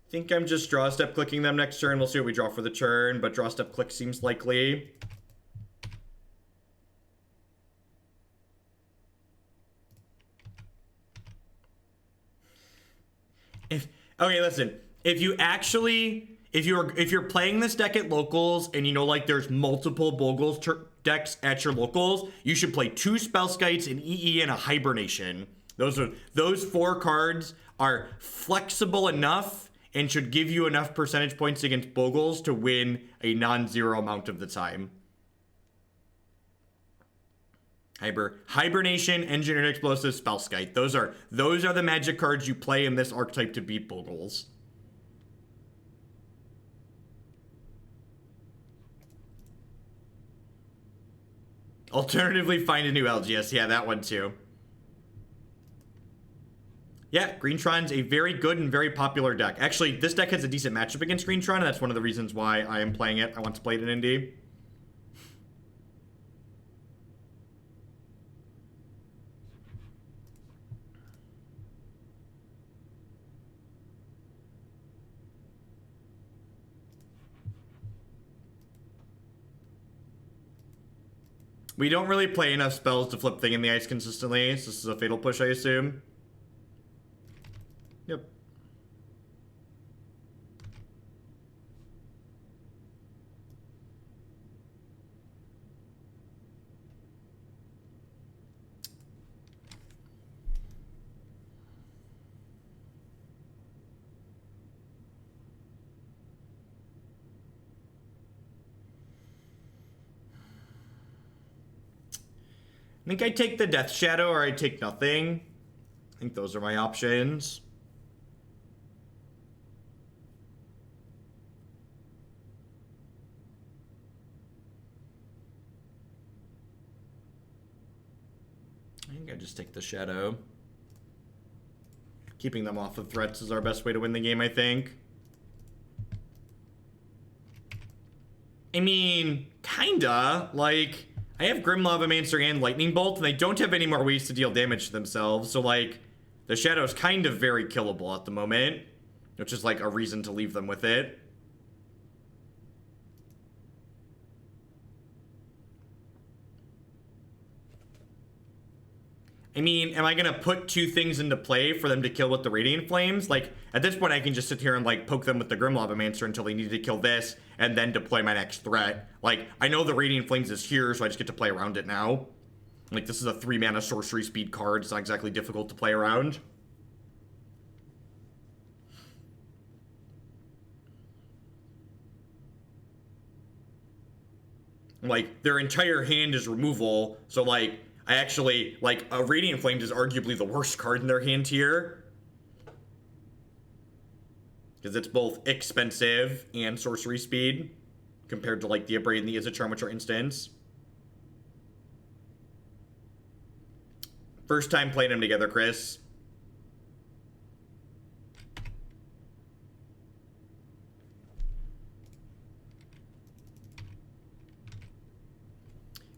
I think I'm just draw step clicking them next turn. We'll see what we draw for the turn, but draw step click seems likely. Okay, listen. If you're playing this deck at locals and you know like there's multiple Bogles decks at your locals, you should play 2 Spellskites, an EE, and a Hibernation. Those 4 cards are flexible enough and should give you enough percentage points against Bogles to win a non-zero amount of the time. Hibernation, Engineered Explosive, Spellskite. Those are the magic cards you play in this archetype to beat Bogles. Alternatively, find a new LGS. Yeah, that one too. Yeah, Greentron's a very good and very popular deck. Actually, this deck has a decent matchup against Greentron, and that's one of the reasons why I am playing it. I want to play it in Indy. We don't really play enough spells to flip Thing in the Ice consistently, so this is a Fatal Push, I assume. Yep. I think I take the Death Shadow or I take nothing. I think those are my options. I think I just take the Shadow. Keeping them off of threats is our best way to win the game, I think. I mean, kinda. Like, I have Grim Lavamancer and Lightning Bolt, and they don't have any more ways to deal damage to themselves, so, like, the Shadow's kind of very killable at the moment, which is, like, a reason to leave them with it. I mean, am I gonna put 2 things into play for them to kill with the Radiant Flames? Like, at this point I can just sit here and, like, poke them with the Grim Lavamancer until they need to kill this, and then deploy my next threat. Like, I know the Radiant Flames is here, so I just get to play around it now. Like, this is a 3-mana sorcery speed card, it's not exactly difficult to play around. Like, their entire hand is removal, so, like, I actually, like, a Radiant Flames is arguably the worst card in their hand here. Because it's both expensive and sorcery speed, compared to, like, the Abrade and the Izzet Charm, which are instants. First time playing them together, Chris.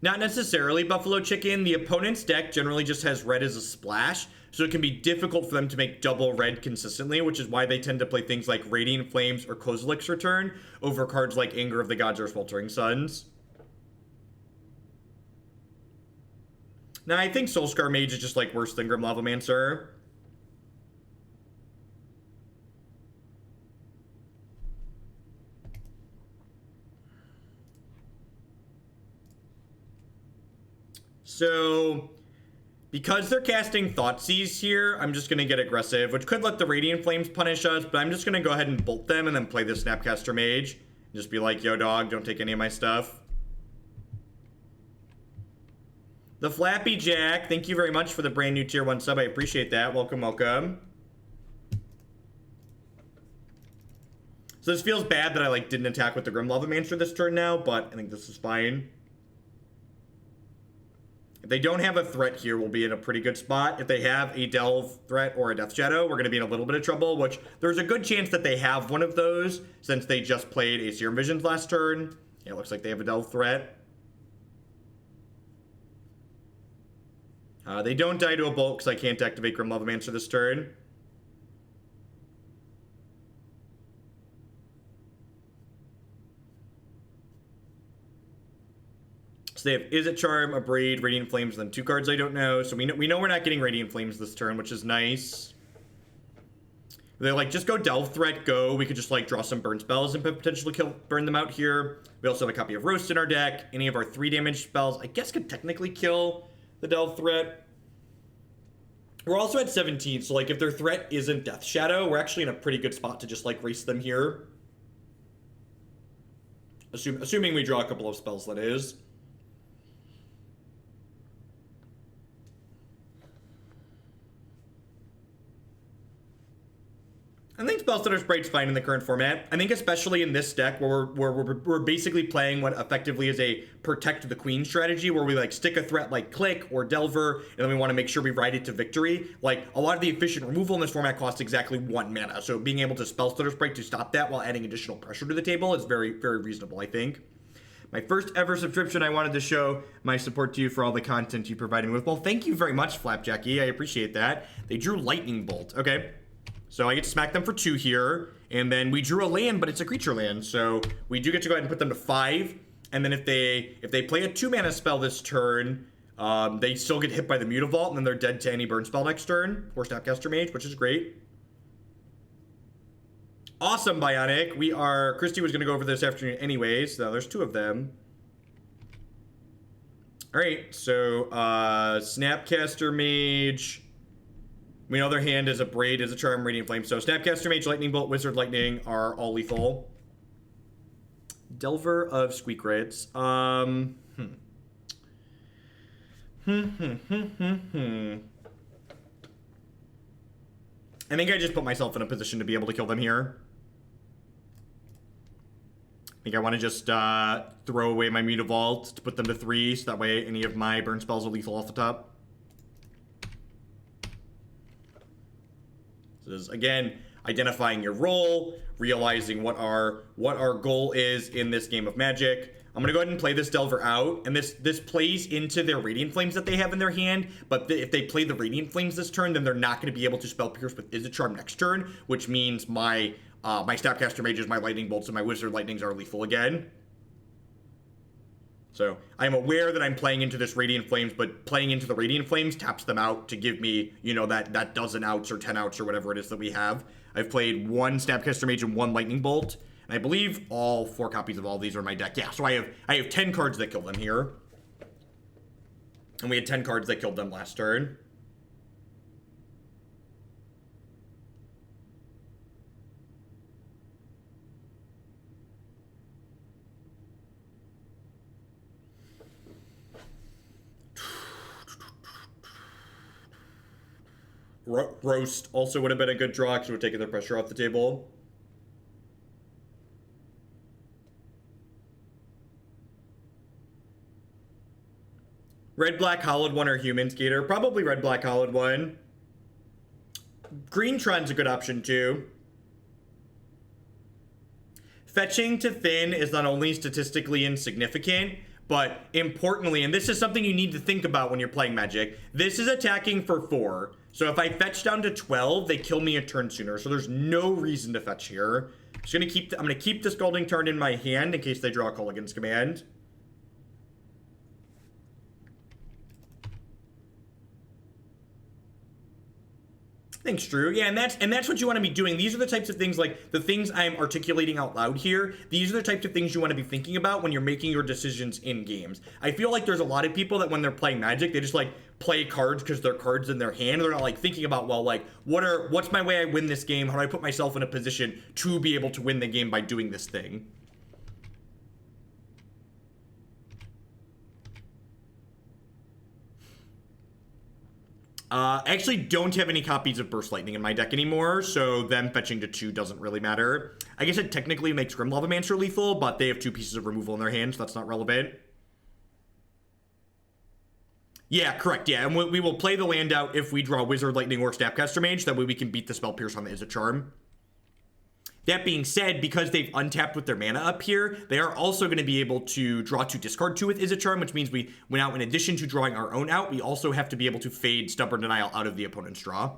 Not necessarily Buffalo Chicken. The opponent's deck generally just has red as a splash. so it can be difficult for them to make double red consistently, which is why they tend to play things like Radiant Flames or Kozilek's Return over cards like Anger of the Gods or Sweltering Suns. Now, I think Soulscar Mage is just, like, worse than Grim Lavamancer. So, because they're casting Thoughtseize here, I'm just going to get aggressive, which could let the Radiant Flames punish us, but I'm just going to go ahead and bolt them and then play the Snapcaster Mage. And just be like, yo, dog, don't take any of my stuff. The Flappy Jack, thank you very much for the brand new tier 1 sub. I appreciate that. Welcome, welcome. So this feels bad that I, like, didn't attack with the Grim Lavamancer this turn now, but I think this is fine. If they don't have a threat here, we'll be in a pretty good spot. If they have a Delve threat or a Death Shadow, we're going to be in a little bit of trouble, which there's a good chance that they have one of those since they just played a Serum Visions last turn. Yeah, it looks like they have a Delve threat. They don't die to a Bolt because I can't activate Grim Lavamancer this turn. So they have Izzet Charm, Abrade, Radiant Flames, and then 2 cards I don't know. So we know we're not getting Radiant Flames this turn, which is nice. They're like, just go Delve Threat, go. We could just, like, draw some burn spells and potentially burn them out here. We also have a copy of Roast in our deck. Any of our 3 damage spells, I guess, could technically kill the Delve Threat. We're also at 17, so, like, if their threat isn't Death Shadow, we're actually in a pretty good spot to just, like, race them here. Assuming we draw a couple of spells, that is. I think Spellstutter Sprite's fine in the current format. I think especially in this deck where we're basically playing what effectively is a Protect the Queen strategy, where we, like, stick a threat like Clique or Delver, and then we want to make sure we ride it to victory. Like, a lot of the efficient removal in this format costs exactly 1 mana, so being able to Spellstutter Sprite to stop that while adding additional pressure to the table is very, very reasonable, I think. My first ever subscription, I wanted to show my support to you for all the content you provided me with. Well, thank you very much, Flapjacky. I appreciate that. They drew Lightning Bolt. Okay. So I get to smack them for 2 here, and then we drew a land, but it's a creature land, so we do get to go ahead and put them to 5, and then if they play a 2-mana spell this turn, they still get hit by the Mutavault, and then they're dead to any burn spell next turn, or Snapcaster Mage, which is great. Awesome, Bionic. Christy was going to go over this afternoon anyways, so there's 2 of them. Alright, so, Snapcaster Mage. We know their hand is Abrade, is a Charm, Radiant Flame. So Snapcaster Mage, Lightning Bolt, Wizard Lightning are all lethal. Delver of Squeakrits. I think I just put myself in a position to be able to kill them here. I think I want to just throw away my Mutavault to put them to 3, so that way any of my burn spells are lethal off the top. This is, again, identifying your role, realizing what our goal is in this game of Magic. I'm going to go ahead and play this Delver out, and this plays into their Radiant Flames that they have in their hand, but if they play the Radiant Flames this turn, then they're not going to be able to Spell Pierce with Izzet Charm next turn, which means my Snapcaster Mages, my Lightning Bolts, and my Wizard Lightnings are lethal again. So I'm aware that I'm playing into this Radiant Flames, but playing into the Radiant Flames taps them out to give me, you know, that dozen outs or 10 outs or whatever it is that we have. I've played 1 Snapcaster Mage and 1 Lightning Bolt, and I believe all 4 copies of all these are in my deck. Yeah, so I have 10 cards that kill them here. And we had 10 cards that killed them last turn. Roast also would have been a good draw because it would have taken the pressure off the table. Red-black hollowed one or human skater. Probably red-black hollowed one. Green Tron's a good option too. Fetching to thin is not only statistically insignificant, but importantly, and this is something you need to think about when you're playing Magic, this is attacking for 4. So if I fetch down to 12, they kill me a turn sooner. So there's no reason to fetch here. I'm gonna keep the Scalding Tarn in my hand in case they draw a Culligan's Command. Thanks, Drew. Yeah, and that's what you want to be doing. These are the types of things, like the things I'm articulating out loud here. These are the types of things you want to be thinking about when you're making your decisions in games. I feel like there's a lot of people that when they're playing Magic, they just like play cards because they're cards in their hand. They're not like thinking about, well, like what's my way I win this game? How do I put myself in a position to be able to win the game by doing this thing? I actually don't have any copies of Burst Lightning in my deck anymore, so them fetching to 2 doesn't really matter. I guess it technically makes Grim Lavamancer lethal, but they have 2 pieces of removal in their hands, so that's not relevant. Yeah, correct, yeah, and we will play the land out if we draw Wizard, Lightning, or Snapcaster Mage. That way we can beat the Spell Pierce on the Izzet Charm. That being said, because they've untapped with their mana up here, they are also going to be able to draw 2, discard 2 with Izzet Charm, which means we now, in addition to drawing our own out, we also have to be able to fade Stubborn Denial out of the opponent's draw.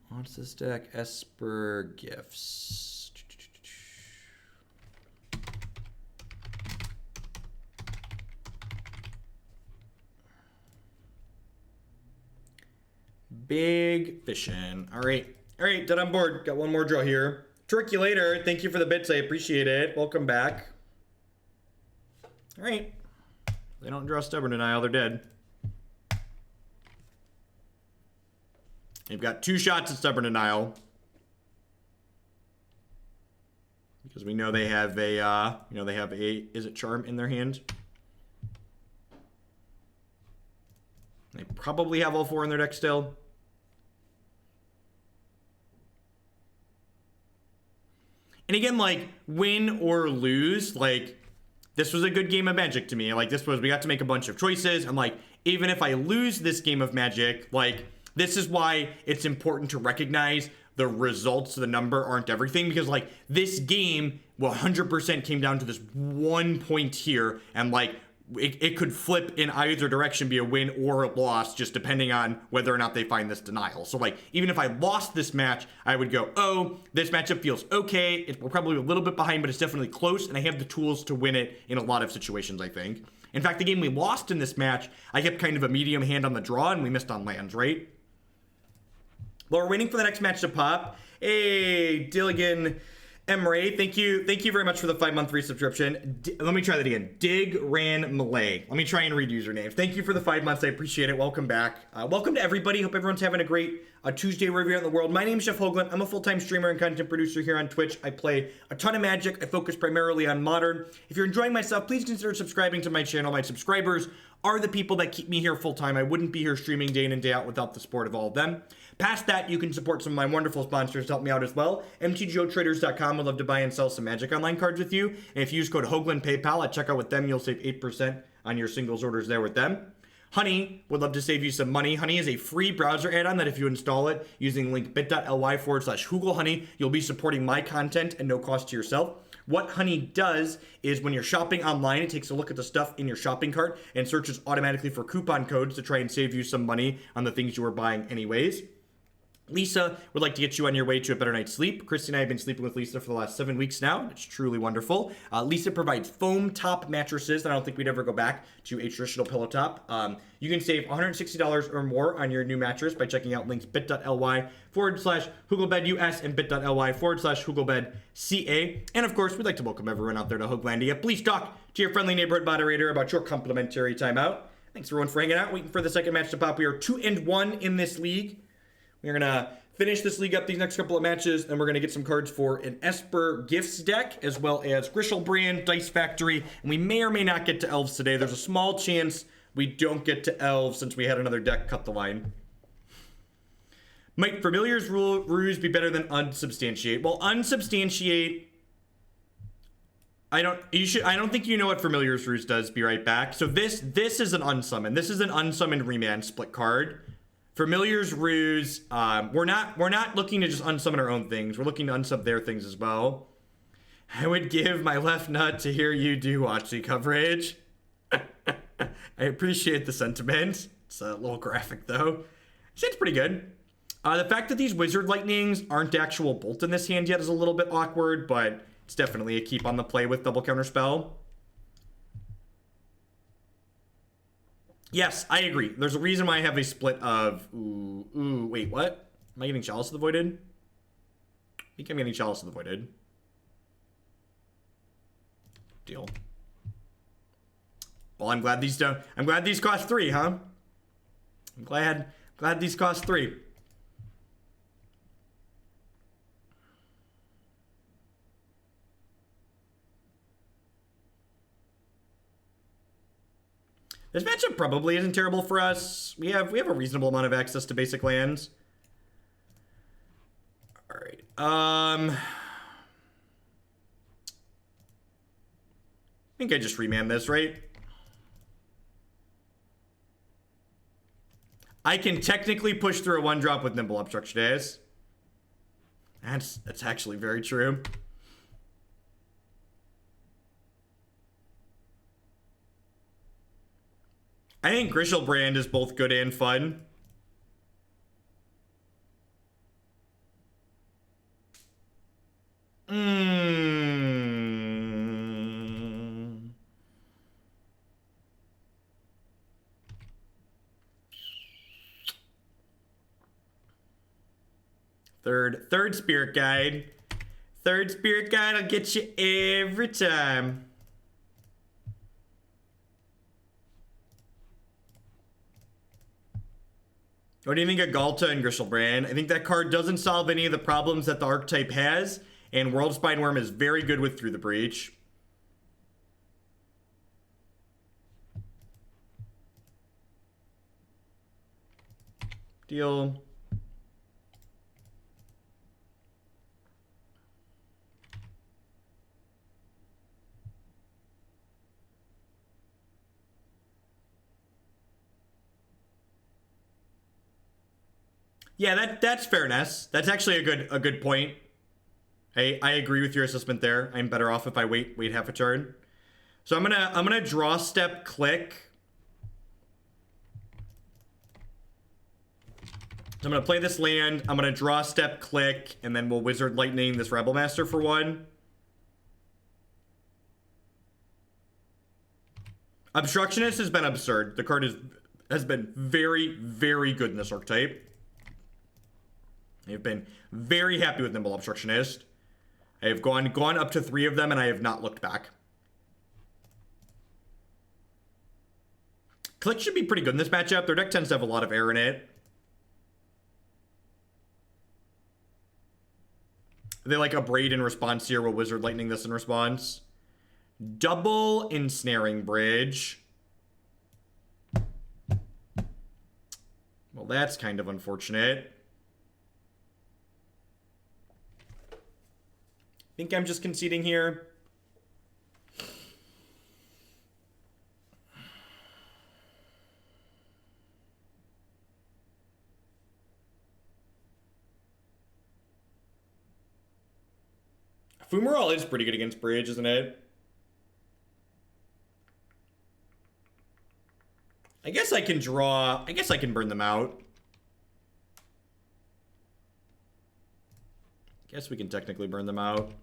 What's this deck? Esper Gifts. Big fishing. All right, dead on board. Got one more draw here. Trick you later. Thank you for the bits. I appreciate it. Welcome back. All right. They don't draw Stubborn Denial. They're dead. They've got 2 shots at Stubborn Denial. Because we know they have a, Izzet Charm in their hand. They probably have all 4 in their deck still. And again, like, win or lose, like, this was a good game of Magic to me. Like, we got to make a bunch of choices. I'm like, even if I lose this game of Magic, like, this is why it's important to recognize the results, the number aren't everything. Because, like, this game 100% came down to this 1 point here. And, like, it could flip in either direction, be a win or a loss, just depending on whether or not they find this denial. So, like, even if I lost this match, I would go, oh, this matchup feels okay. We're probably a little bit behind, but it's definitely close, and I have the tools to win it in a lot of situations, I think. In fact, the game we lost in this match, I kept kind of a medium hand on the draw, and we missed on lands, right? Well, we're waiting for the next match to pop. Hey, Dilligan Emre, thank you very much for the 5-month free subscription. Let me try that again. Dig Ran Malay. Let me try and read usernames. Thank you for the 5 months. I appreciate it. Welcome back. Welcome to everybody. Hope everyone's having a great Tuesday wherever you're in the world. My name is Jeff Hoagland. I'm a full-time streamer and content producer here on Twitch. I play a ton of Magic. I focus primarily on Modern. If you're enjoying my stuff, please consider subscribing to my channel. My subscribers are the people that keep me here full-time. I wouldn't be here streaming day in and day out without the support of all of them. Past that, you can support some of my wonderful sponsors to help me out as well. MTGOtraders.com would love to buy and sell some Magic Online cards with you. And if you use code Hoagland PayPal at checkout with them, you'll save 8% on your singles orders there with them. Honey would love to save you some money. Honey is a free browser add-on that if you install it using link bit.ly/HoogleHoney, you'll be supporting my content and no cost to yourself. What Honey does is when you're shopping online, it takes a look at the stuff in your shopping cart and searches automatically for coupon codes to try and save you some money on the things you were buying anyways. Lisa would like to get you on your way to a better night's sleep. Christy and I have been sleeping with Lisa for the last 7 weeks now. It's truly wonderful. Lisa provides foam top mattresses, and I don't think we'd ever go back to a traditional pillow top. You can save $160 or more on your new mattress by checking out links bit.ly/HoogleBedUS and bit.ly/HoogleBedCA. And of course, we'd like to welcome everyone out there to Hooglandia. Please talk to your friendly neighborhood moderator about your complimentary timeout. Thanks everyone for hanging out, waiting for the second match to pop. We are 2-1 in this league. We're going to finish this league up these next couple of matches, and we're going to get some cards for an Esper Gifts deck, as well as Griselbrand, Dice Factory, and we may or may not get to Elves today. There's a small chance we don't get to Elves since we had another deck cut the line. Might Familiar's Ruse be better than Unsubstantiate? Well, Unsubstantiate, I don't think you know what Familiar's Ruse does. Be right back. So this is an unsummon. This is an unsummoned Remand split card. Familiar's Ruse. We're not looking to just unsummon our own things. We're looking to unsub their things as well. I would give my left nut to hear you do watch coverage. I appreciate the sentiment. It's a little graphic though. It's pretty good. The fact that these Wizard Lightnings aren't actual Bolt in this hand yet is a little bit awkward, but it's definitely a keep on the play with double counterspell. Yes, I agree. There's a reason why I have a split of... wait, what? Am I getting Chalice of the Voided? I think I'm getting Chalice of the Voided. Deal. Well, I'm glad these don't... I'm glad these cost 3, huh? I'm glad these cost 3. This matchup probably isn't terrible for us. We have a reasonable amount of access to basic lands. All right. I think I just remand this, right? I can technically push through a 1-drop with Nimble Obstructionist. That's actually very true. I think Grixis is both good and fun. Third Spirit Guide. Third Spirit Guide will get you every time. What do you think of Galta and Grixis? I think that card doesn't solve any of the problems that the archetype has, and World Spineworm is very good with Through the Breach. Deal. Yeah, that's fairness. That's actually a good point. Hey, I agree with your assessment there. I'm better off if I wait half a turn. So I'm gonna draw step click. So I'm gonna play this land. I'm gonna draw step click, and then we'll Wizard Lightning this Rebel Master for 1. Obstructionist has been absurd. The card has been very, very good in this archetype. I've been very happy with Nimble Obstructionist. I have gone up to 3 of them, and I have not looked back. Click should be pretty good in this matchup. Their deck tends to have a lot of air in it. They like Abrade in response here. Will Wizard Lightning this in response? Double Ensnaring Bridge. Well, that's kind of unfortunate. I think I'm just conceding here. Fumarole is pretty good against Bridge, isn't it? I guess I can draw... I guess I can burn them out. Guess we can technically burn them out.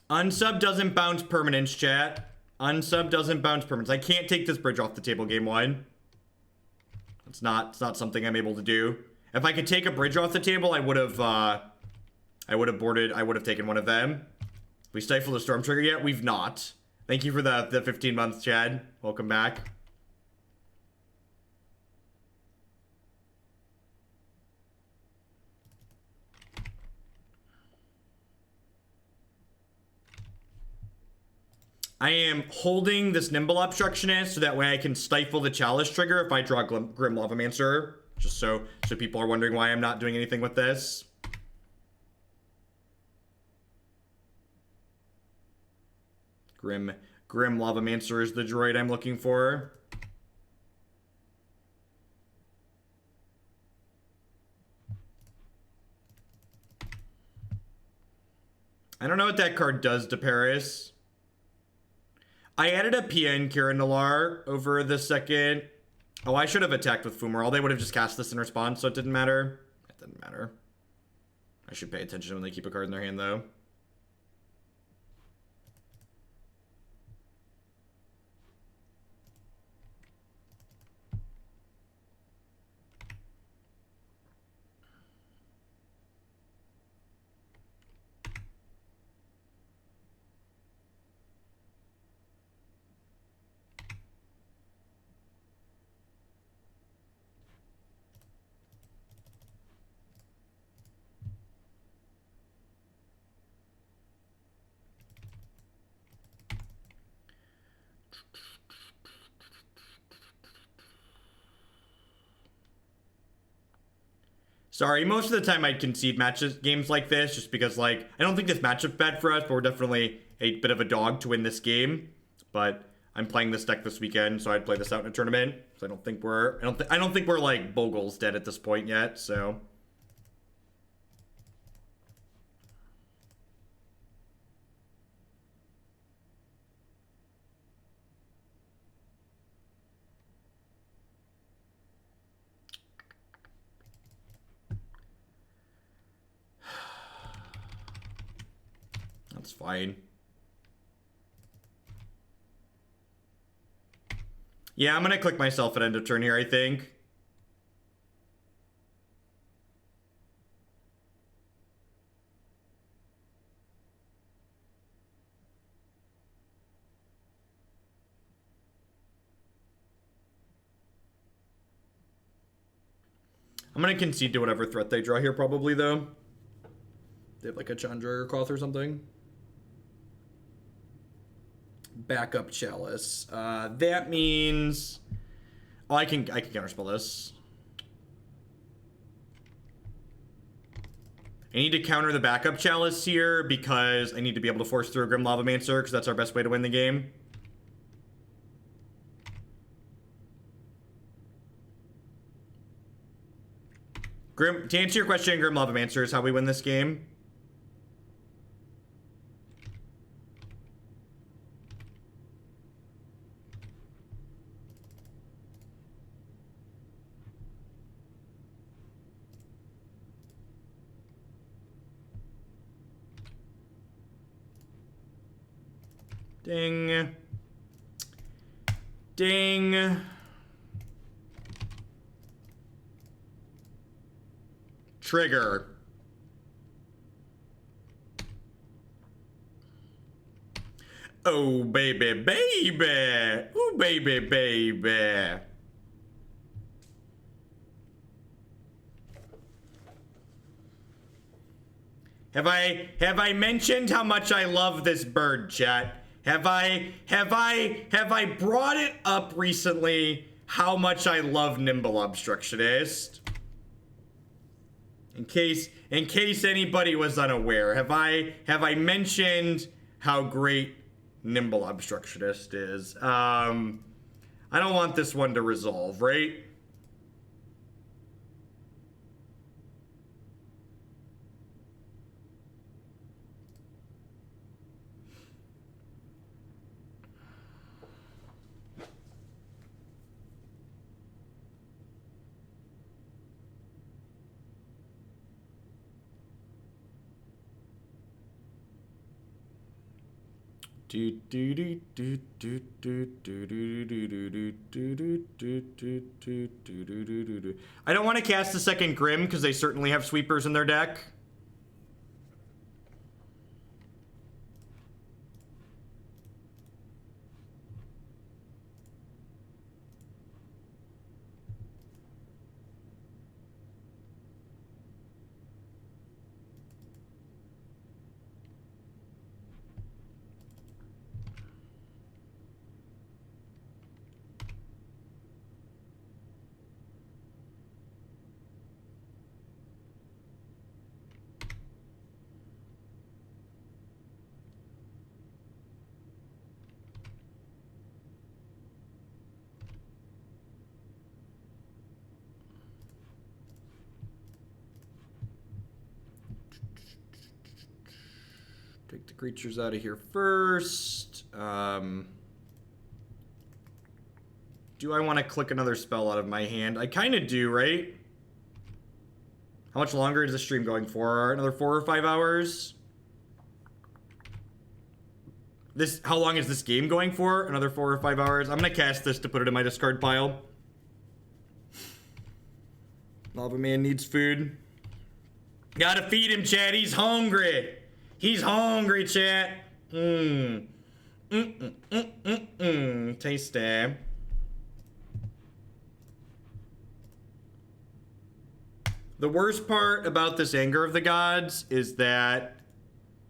Unsub doesn't bounce permanents, chat. Unsub doesn't bounce permanents. I can't take this bridge off the table game 1. It's not something I'm able to do. If I could take a bridge off the table, I would have boarded. I would have taken one of them. We stifled the storm trigger yet? We've not. Thank you for the 15 months, Chad. Welcome back. I am holding this Nimble Obstructionist so that way I can stifle the Chalice trigger if I draw Grim Lavamancer. Just so people are wondering why I'm not doing anything with this. Grim Lavamancer is the droid I'm looking for. I don't know what that card does to Paris. I added a Pia and Kiran Nalaar over the second. Oh, I should have attacked with Fumarole. They would have just cast this in response, so it didn't matter. It didn't matter. I should pay attention when they keep a card in their hand, though. Sorry, most of the time I'd concede games like this just because, like, I don't think this matchup's bad for us, but we're definitely a bit of a dog to win this game. But I'm playing this deck this weekend, so I'd play this out in a tournament. So I don't think we're like Bogles dead at this point yet, so. That's fine. Yeah, I'm gonna click myself at end of turn here, I think. I'm gonna concede to whatever threat they draw here, probably, though. They have like a Chandra or Cloth or something. Backup Chalice. That means... Oh, I can counterspell this. I need to counter the backup Chalice here because I need to be able to force through a Grim Lavamancer because that's our best way to win the game. To answer your question, Grim Lavamancer is how we win this game. Ding. Ding. Trigger. Oh, baby, baby. Oh, baby, baby. Have I mentioned how much I love this bird, chat? Have I brought it up recently how much I love Nimble Obstructionist? In case anybody was unaware, have I mentioned how great Nimble Obstructionist is? I don't want this one to resolve, right? I don't want to cast the second Grim because they certainly have sweepers in their deck. Take the creatures out of here first. Do I want to click another spell out of my hand? I kind of do, right? How much longer is the stream going for? Another 4 or 5 hours? How long is this game going for? Another 4 or 5 hours? I'm gonna cast this to put it in my discard pile. Lava Man needs food. Gotta feed him, chat. He's hungry. He's hungry, chat. Tasty. The worst part about this Anger of the Gods is that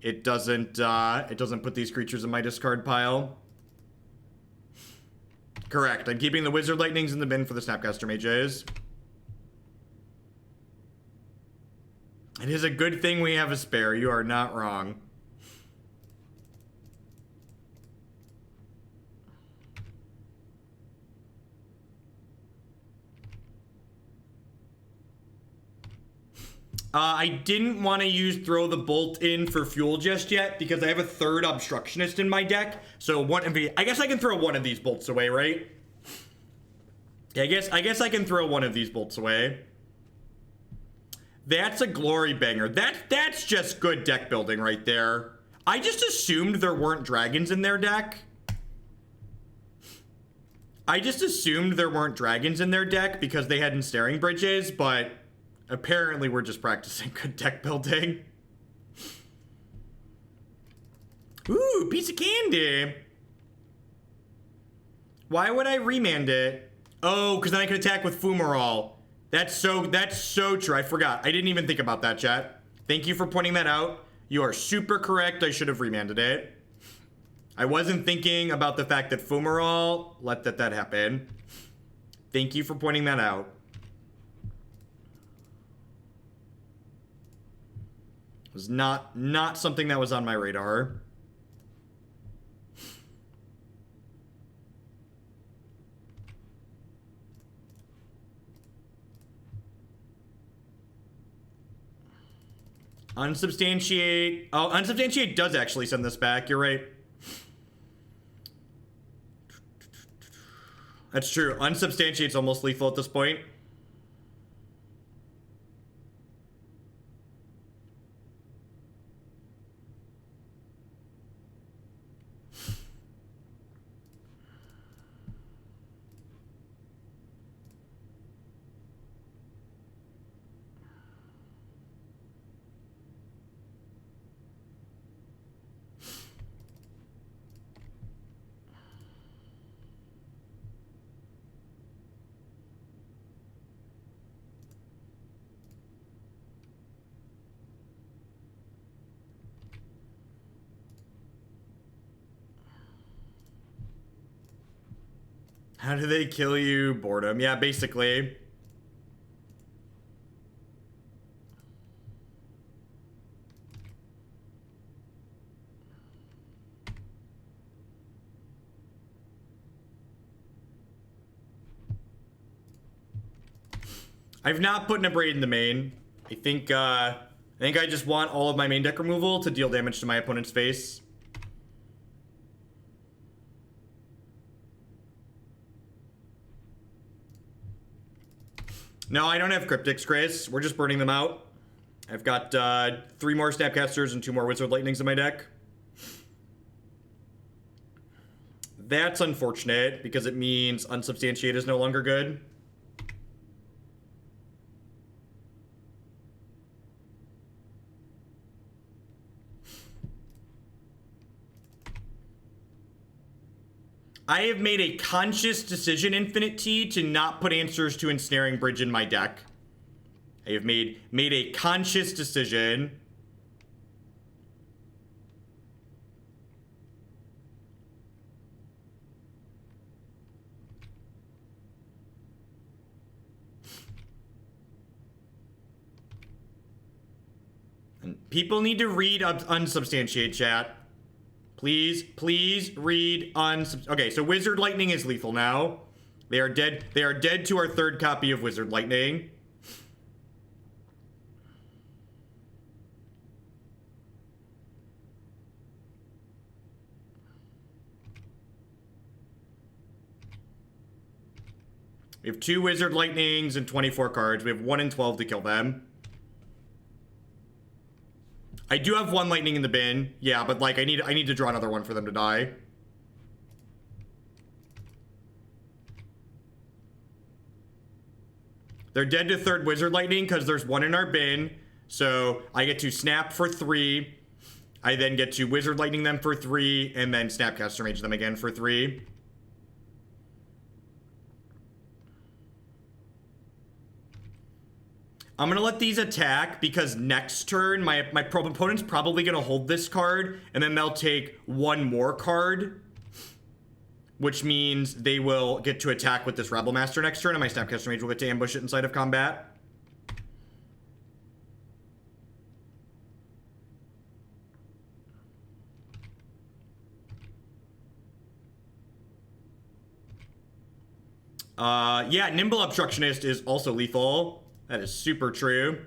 it doesn't put these creatures in my discard pile. Correct. I'm keeping the Wizard Lightnings in the bin for the Snapcaster Mages. It is a good thing we have a spare. You are not wrong. I didn't want to use Throw the Bolt in for fuel just yet because I have a third Obstructionist in my deck. So I guess I can throw one of these bolts away, right? Yeah, I guess I can throw one of these bolts away. That's a glory banger. That's just good deck building right there. I just assumed there weren't dragons in their deck. because they had ensnaring bridges, but apparently we're just practicing good deck building. Ooh, piece of candy. Why would I remand it? Oh, because then I can attack with Fumarole. That's so true. I forgot. I didn't even think about that, chat. Thank you for pointing that out. You are super correct. I should have remanded it. I wasn't thinking about the fact that Fumarole let that happen. Thank you for pointing that out. It was not something that was on my radar. Unsubstantiate. Oh, Unsubstantiate does actually send this back. You're right. That's true. Unsubstantiate's almost lethal at this point. How do they kill you? Boredom. Yeah, basically. I've not put an Abrade in the main. I think I just want all of my main deck removal to deal damage to my opponent's face. No, I don't have Cryptics, Chris. We're just burning them out. I've got 3 more Snapcasters and 2 more Wizard Lightnings in my deck. That's unfortunate because it means Unsubstantiate is no longer good. I have made a conscious decision, Infinite T, to not put answers to Ensnaring Bridge in my deck. I have made a conscious decision. And people need to read Unsubstantiate, chat. Please read Okay, so Wizard Lightning is lethal now. They are dead. They are dead to our 3rd copy of Wizard Lightning. We have 2 Wizard Lightnings and 24 cards. We have 1 and 12 to kill them. I do have 1 Lightning in the bin. Yeah, but like I need to draw another one for them to die. They're dead to 3rd Wizard Lightning because there's 1 in our bin. So I get to snap for 3. I then get to Wizard Lightning them for 3, and then Snapcaster Mage them again for 3. I'm going to let these attack because next turn, my opponent's probably going to hold this card, and then they'll take 1 more card, which means they will get to attack with this Rebel Master next turn, and my Snapcaster Mage will get to ambush it inside of combat. Yeah, Nimble Obstructionist is also lethal. That is super true.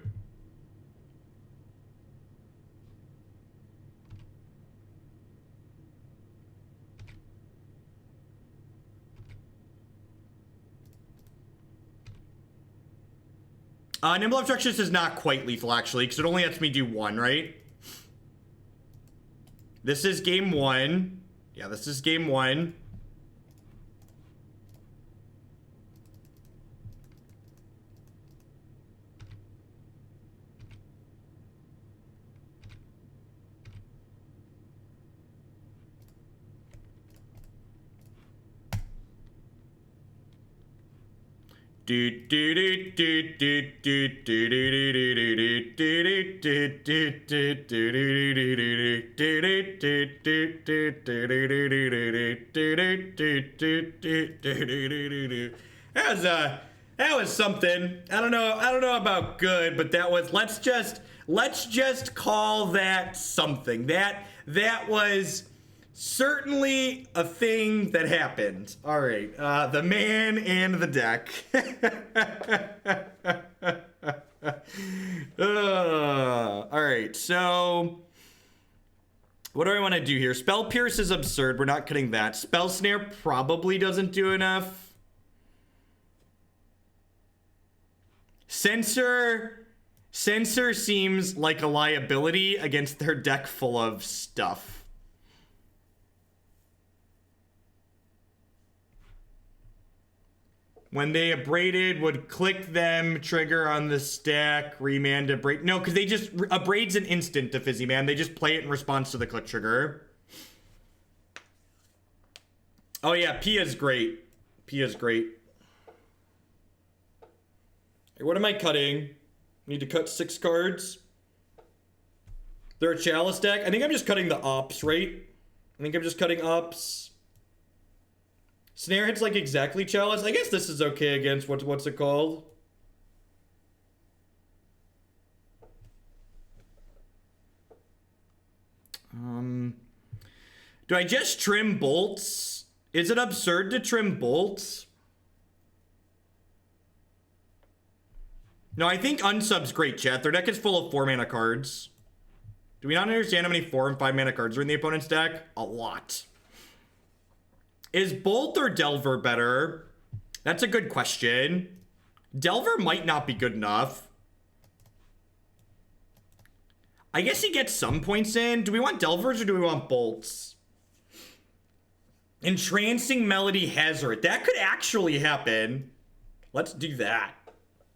Nimble Obstructionist is not quite lethal, actually, because it only lets me do 1, right? This is game 1. Yeah, this is game 1. That was something. I don't know about good, but that was, let's just call that something. That was certainly a thing that happened. All right, the man and the deck. All right, so what do I want to do here? Spell Pierce is absurd. We're not cutting that. Spell Snare probably doesn't do enough. Censor seems like a liability against their deck full of stuff. When they abraded, would click them, trigger on the stack, remand, abrade. No, because they just, abrade's an instant to Fizzy Man. They just play it in response to the click trigger. Oh yeah, Pia's great. Pia's great. Hey, what am I cutting? Need to cut 6 cards. They're a Chalice deck. I think I'm just cutting the Ops, right? I think I'm just cutting Ops. Snare hits like exactly Chalice. I guess this is okay against what's it called? Do I just trim bolts? Is it absurd to trim bolts? No, I think Unsub's great, chat. Their deck is full of 4 mana cards. Do we not understand how many 4 and 5 mana cards are in the opponent's deck? A lot. Is Bolt or Delver better? That's a good question. Delver might not be good enough. I guess he gets some points in. Do we want Delvers or do we want Bolts? Entrancing Melody Hazard. That could actually happen. Let's do that.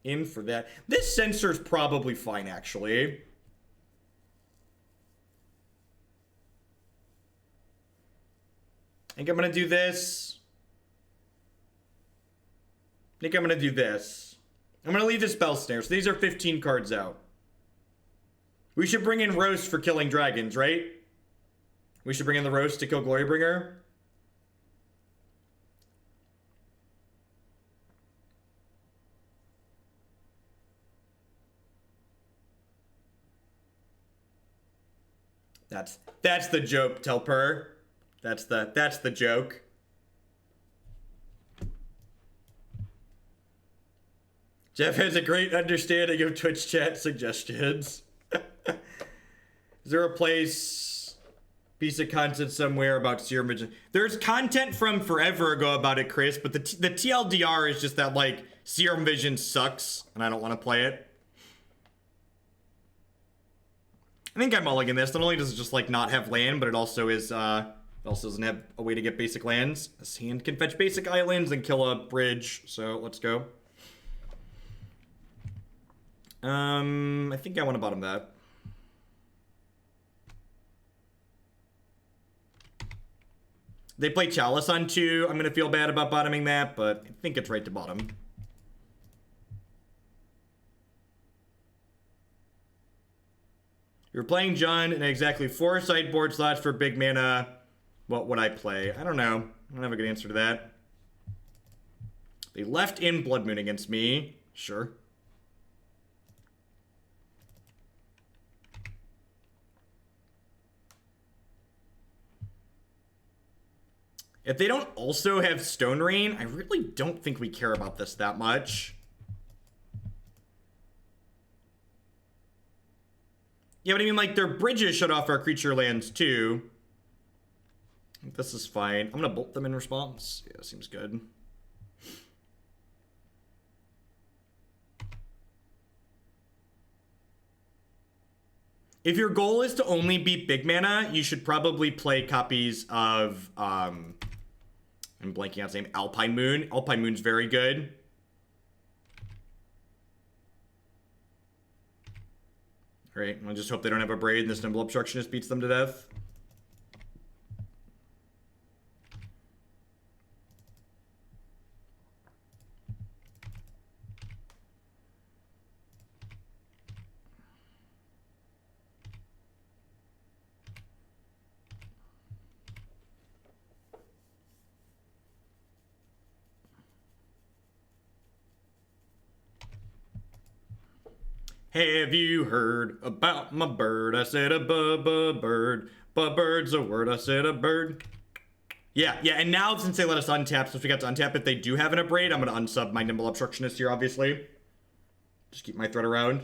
In for that. This Censor's probably fine, actually. I think I'm gonna do this. I think I'm gonna do this. I'm gonna leave the Spell Snare. So these are 15 cards out. We should bring in Roast for killing dragons, right? We should bring in the Roast to kill Glorybringer. That's the joke, Telper. That's the joke. Jeff has a great understanding of Twitch chat suggestions. Is there a place Piece of content somewhere about Serum Vision. There's content from forever ago about it, Chris, but the TLDR is just that, like, Serum Vision sucks, and I don't want to play it. I think I mulligan this. Not only does it just, like, not have land, but it also is, it also doesn't have a way to get basic lands. This hand can fetch basic islands and kill a bridge, so let's go. I think I want to bottom that. They play Chalice on 2. I'm going to feel bad about bottoming that, but I think it's right to bottom. You're playing Jund and exactly 4 sideboard slots for big mana. What would I play? I don't know. I don't have a good answer to that. They left in Blood Moon against me. Sure. If they don't also have Stone Rain, I really don't think we care about this that much. Yeah, but I mean, like, their bridges shut off our creature lands, too. I think this is fine. I'm gonna bolt them in response. Yeah, seems good. If your goal is to only beat big mana, you should probably play copies of, I'm blanking out his name, Alpine Moon. Alpine Moon's very good. Great. I just hope they don't have a Abrade and this Nimble Obstructionist beats them to death. Have you heard about my bird? I said a bird. Bird's a word. I said a bird. Yeah, and now since they let us untap, since we got to untap, if they do have an Abrade, I'm going to unsub my Nimble Obstructionist here, obviously. Just keep my threat around.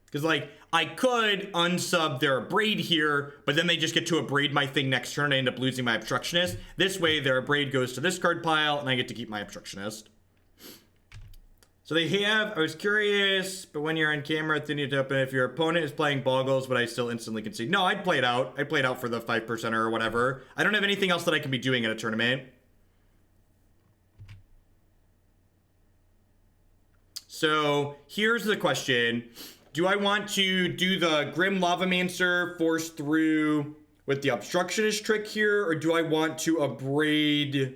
Because, like, I could unsub their Abrade here, but then they just get to Abrade my thing next turn and I end up losing my Obstructionist. This way, their Abrade goes to this card pile, and I get to keep my Obstructionist. So they have, I was curious, but when you're on camera, it's need to open. If your opponent is playing Bogles, would I still instantly concede? No, I'd play it out. I'd play it out for the 5% or whatever. I don't have anything else that I can be doing at a tournament. So here's the question. Do I want to do the Grim Lavamancer force through with the Obstructionist trick here, or do I want to Abrade,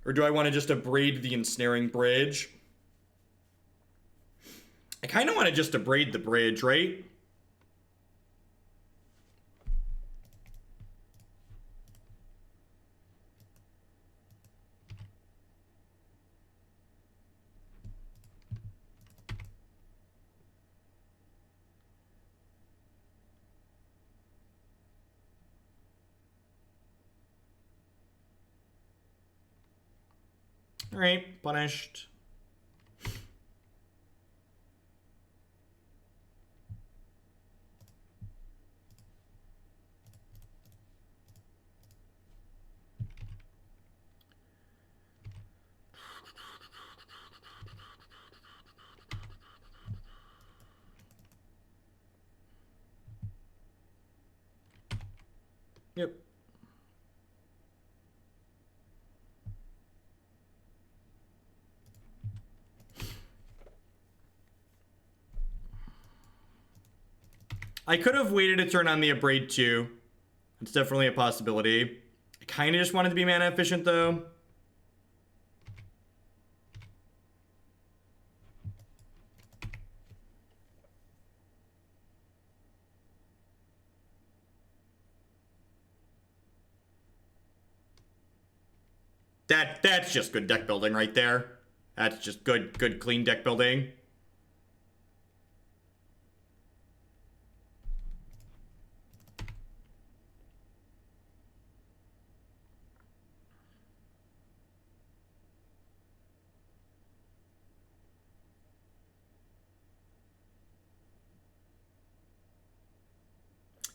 or do I want to just Abrade the Ensnaring Bridge? I kind of want to just Abrade the bridge, right? All right, punished. Yep. I could have waited a turn on the Abrade too. It's definitely a possibility. I kind of just wanted to be mana efficient though. That's just good deck building right there. That's just good clean deck building.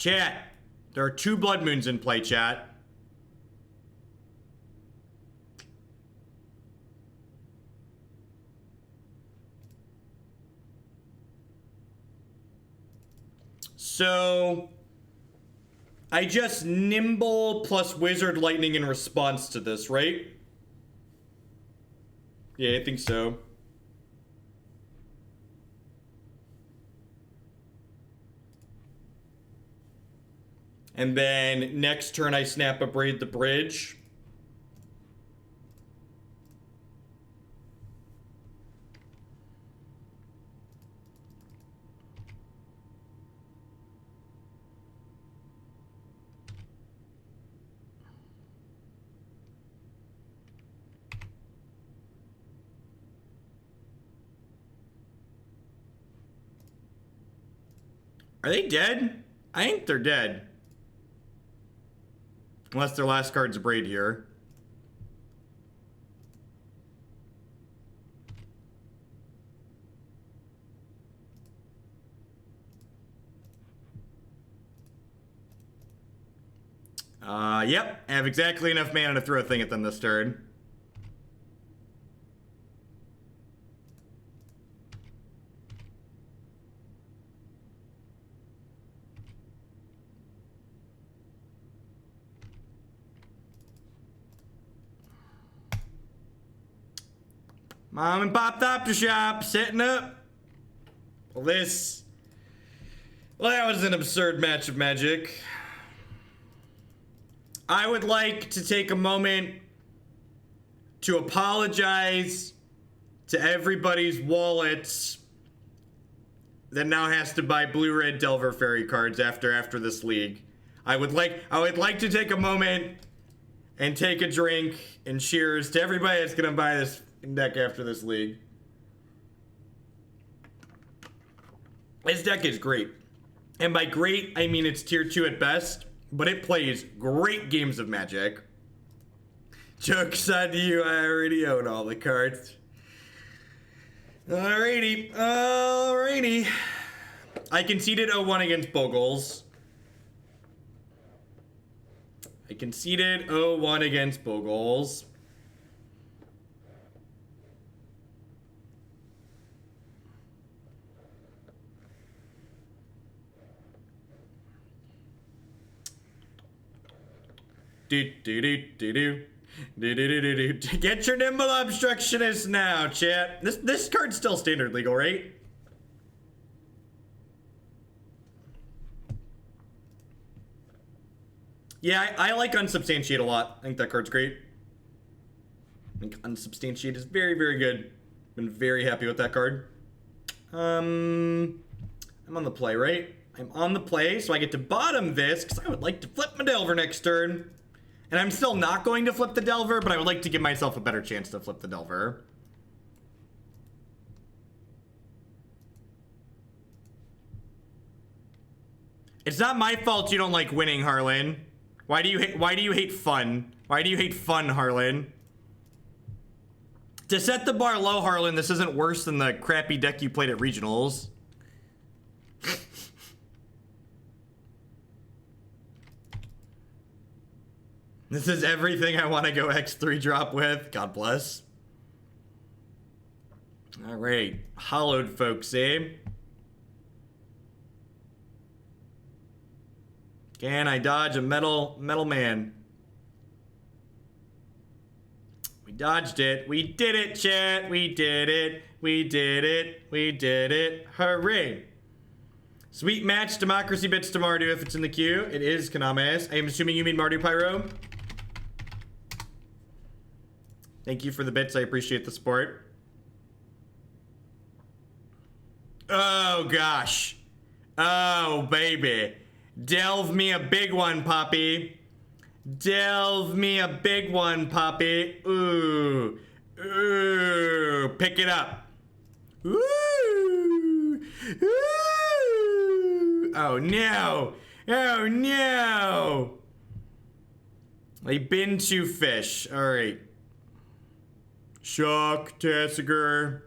Chat. There are 2 Blood Moons in play, chat. So I just Nimble plus Wizard Lightning in response to this, right? Yeah, I think so. And then next turn I snap Abrade the Bridge. Are they dead? I think they're dead. Unless their last card's Abrade here. Yep. I have exactly enough mana to throw a thing at them this turn. Mom and Pop Opto Shop setting up. Well, that was an absurd match of Magic. I would like to take a moment to apologize to everybody's wallets that now has to buy blue-red Delver Fairy cards after this league. I would like to take a moment and take a drink and cheers to everybody that's gonna buy this deck after this league. This deck is great. And by great, I mean it's tier 2 at best, but it plays great games of Magic. Joke's on you, I already own all the cards. Alrighty. I conceded 0-1 against Bogles. Get your Nimble Obstructionist now, chat. This card's still standard legal, right? Yeah, I like Unsubstantiate a lot. I think that card's great. I think Unsubstantiate is very, very good. Been very happy with that card. I'm on the play, right? I'm on the play, so I get to bottom this, because I would like to flip my Delver next turn. And I'm still not going to flip the Delver, but I would like to give myself a better chance to flip the Delver. It's not my fault you don't like winning, Harlan. Why do you hate fun? Why do you hate fun, Harlan? To set the bar low, Harlan, this isn't worse than the crappy deck you played at regionals. This is everything I want to go X3 drop with. God bless. All right. Hollowed folks, eh? Can I dodge a metal man? We dodged it. We did it, chat. We did it. We did it. We did it. Hooray. Sweet match. Democracy bits to Mardu if it's in the queue. It is Kanames. I am assuming you mean Mardu Pyro. Thank you for the bits. I appreciate the support. Oh, gosh. Oh, baby. Delve me a big one, Poppy. Delve me a big one, Poppy. Ooh. Ooh. Pick it up. Ooh. Ooh. Oh, no. Oh, no. A bin to fish. All right. Shock, Tessiger.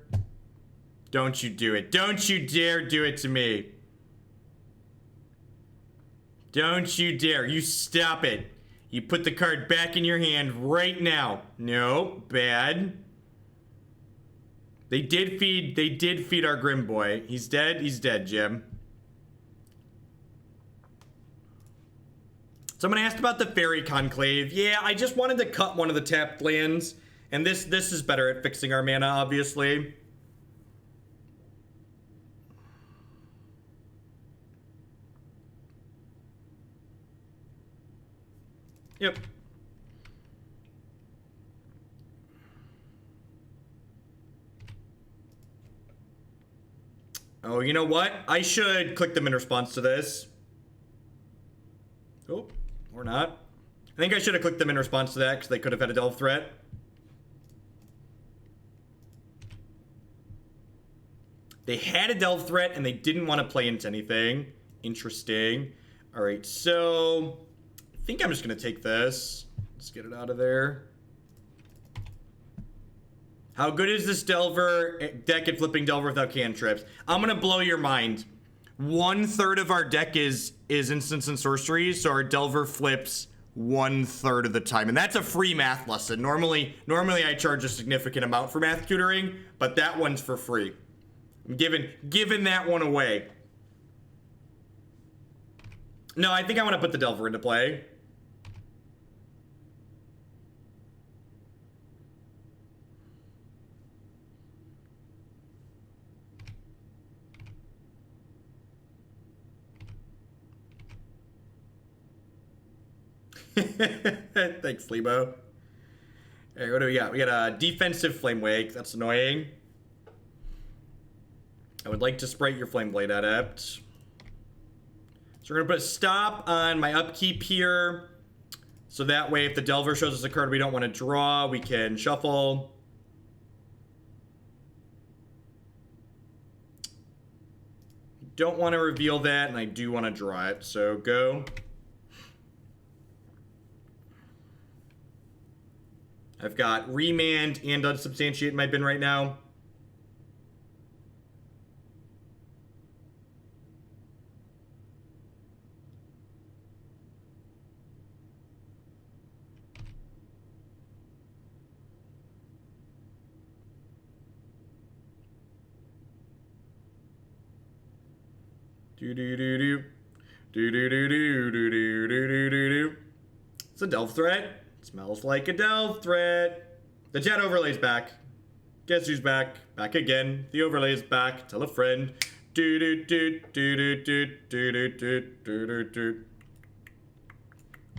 Don't you do it. Don't you dare do it to me. Don't you dare. You stop it. You put the card back in your hand right now. No, bad. They did feed our Grim boy. He's dead. He's dead, Jim. Someone asked about the Fairy Conclave. Yeah, I just wanted to cut one of the tapped lands. And this is better at fixing our mana, obviously. Yep. Oh, you know what? I should click them in response to this. Oh, or not. I think I should have clicked them in response to that because they could have had a delve threat. They had a delve threat and they didn't want to play into anything. Interesting. All right, so I think I'm just going to take this. Let's get it out of there. How good is this Delver deck at flipping Delver without cantrips? I'm going to blow your mind. 1/3 of our deck is instants and sorceries, so our Delver flips 1/3 of the time. And that's a free math lesson. Normally I charge a significant amount for math tutoring, but that one's for free. I'm giving that one away. No, I think I want to put the Delver into play. Thanks, Lebo. Hey, what do we got? We got a defensive Flame Wake. That's annoying. I would like to Sprite your Flame Blade Adept. So we're going to put a stop on my upkeep here. So that way, if the Delver shows us a card we don't want to draw, we can shuffle. Don't want to reveal that, and I do want to draw it. So go. I've got Remand and Unsubstantiate in my bin right now. It's a delve threat. Smells like a delve threat. The chat overlay's back. Guess who's back? Back again. The overlay's back. Tell a friend.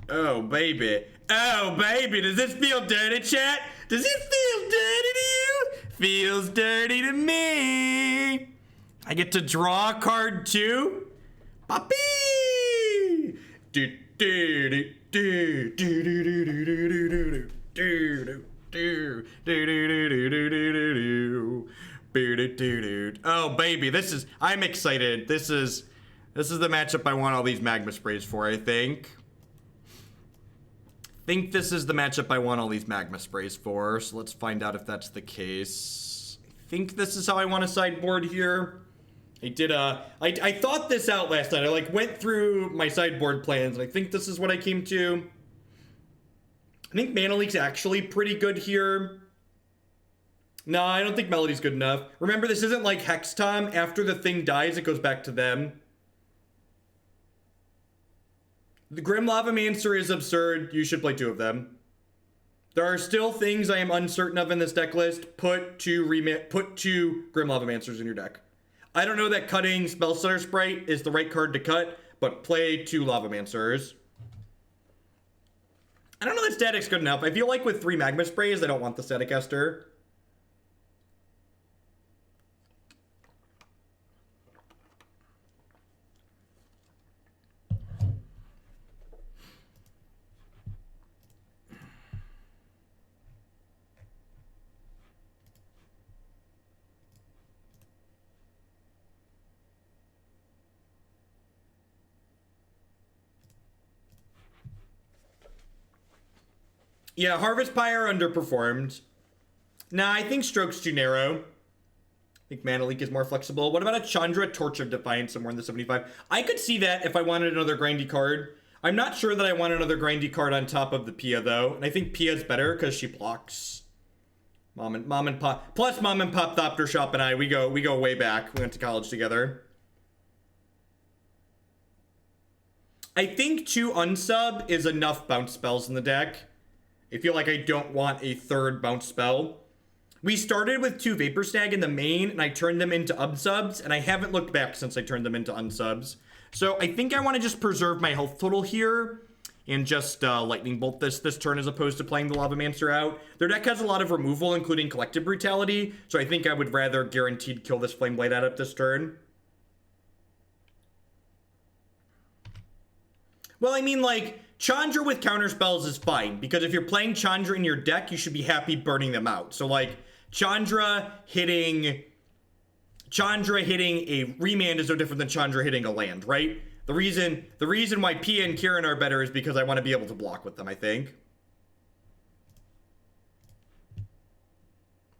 Oh baby. Oh baby. Does this feel dirty, chat? Does it feel dirty to you? Feels dirty to me. I get to draw a card too? Poppy! Oh baby, I'm excited. This is the matchup I want all these Magma Sprays for, I think. This is the matchup I want all these Magma Sprays for, so let's find out if that's the case. I think this is how I want to sideboard here. I thought this out last night. I went through my sideboard plans, and I think this is what I came to. I think Mana Leak's actually pretty good here. No, I don't think Melody's good enough. Remember, this isn't like Hex Tom. After the thing dies, it goes back to them. The Grim Lavamancer is absurd. You should play 2 of them. There are still things I am uncertain of in this deck list. Put 2 Grim Lavamancers in your deck. I don't know that cutting Spellstutter Sprite is the right card to cut, but play 2 Lavamancers. I don't know that Static's good enough. I feel like with 3 Magma Sprays, I don't want the Staticaster. Yeah, Harvest Pyre underperformed. Nah, I think Stroke's too narrow. I think Mana Leak is more flexible. What about a Chandra Torch of Defiance somewhere in the 75? I could see that if I wanted another grindy card. I'm not sure that I want another grindy card on top of the Pia, though. And I think Pia's better because she blocks. Mom and Pop. Plus, Mom and Pop Thopter Shop and I, we go way back. We went to college together. I think 2 unsub is enough bounce spells in the deck. I feel like I don't want a third bounce spell. We started with 2 Vapor Snag in the main, and I turned them into unsubs, and I haven't looked back since I turned them into unsubs. So I think I want to just preserve my health total here and just Lightning Bolt this turn as opposed to playing the Lavamancer out. Their deck has a lot of removal, including Collective Brutality, so I think I would rather guaranteed kill this Flame Blade Adept this turn. Well, I mean, like, Chandra with counterspells is fine, because if you're playing Chandra in your deck, you should be happy burning them out. So, like, Chandra hitting a Remand is no different than Chandra hitting a land, right? The reason why Pia and Kiran are better is because I want to be able to block with them, I think.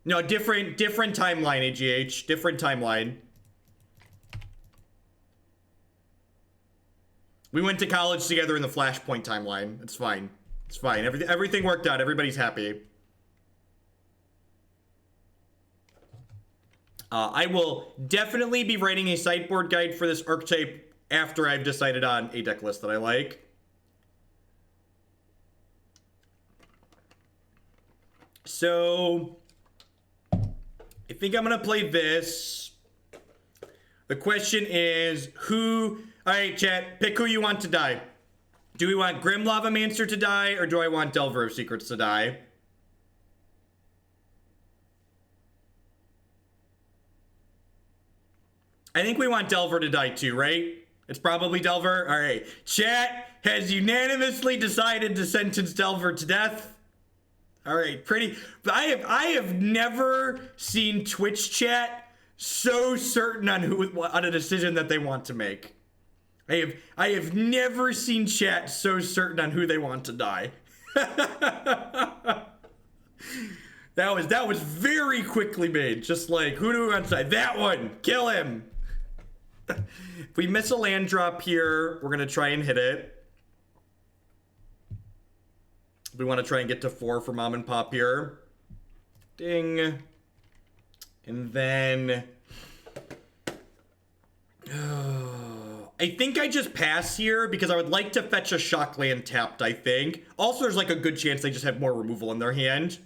No, different timeline, AGH. Different timeline. We went to college together in the Flashpoint timeline. It's fine. It's fine. Everything worked out. Everybody's happy. I will definitely be writing a sideboard guide for this archetype after I've decided on a deck list that I like. So, I think I'm going to play this. The question is, who... Alright, chat, pick who you want to die. Do we want Grim Lavamancer to die, or do I want Delver of Secrets to die? I think we want Delver to die too, right? It's probably Delver. Alright, chat has unanimously decided to sentence Delver to death. Alright, pretty... I have never seen Twitch chat so certain on a decision that they want to make. I have never seen chat so certain on who they want to die. That was very quickly made. Just like, who do we want to die? That one! Kill him! If we miss a land drop here, we're gonna try and hit it. We want to try and get to 4 for Mom and Pop here. Ding. And then... I think I just pass here because I would like to fetch a shock land tapped, I think. Also, there's like a good chance they just have more removal in their hand.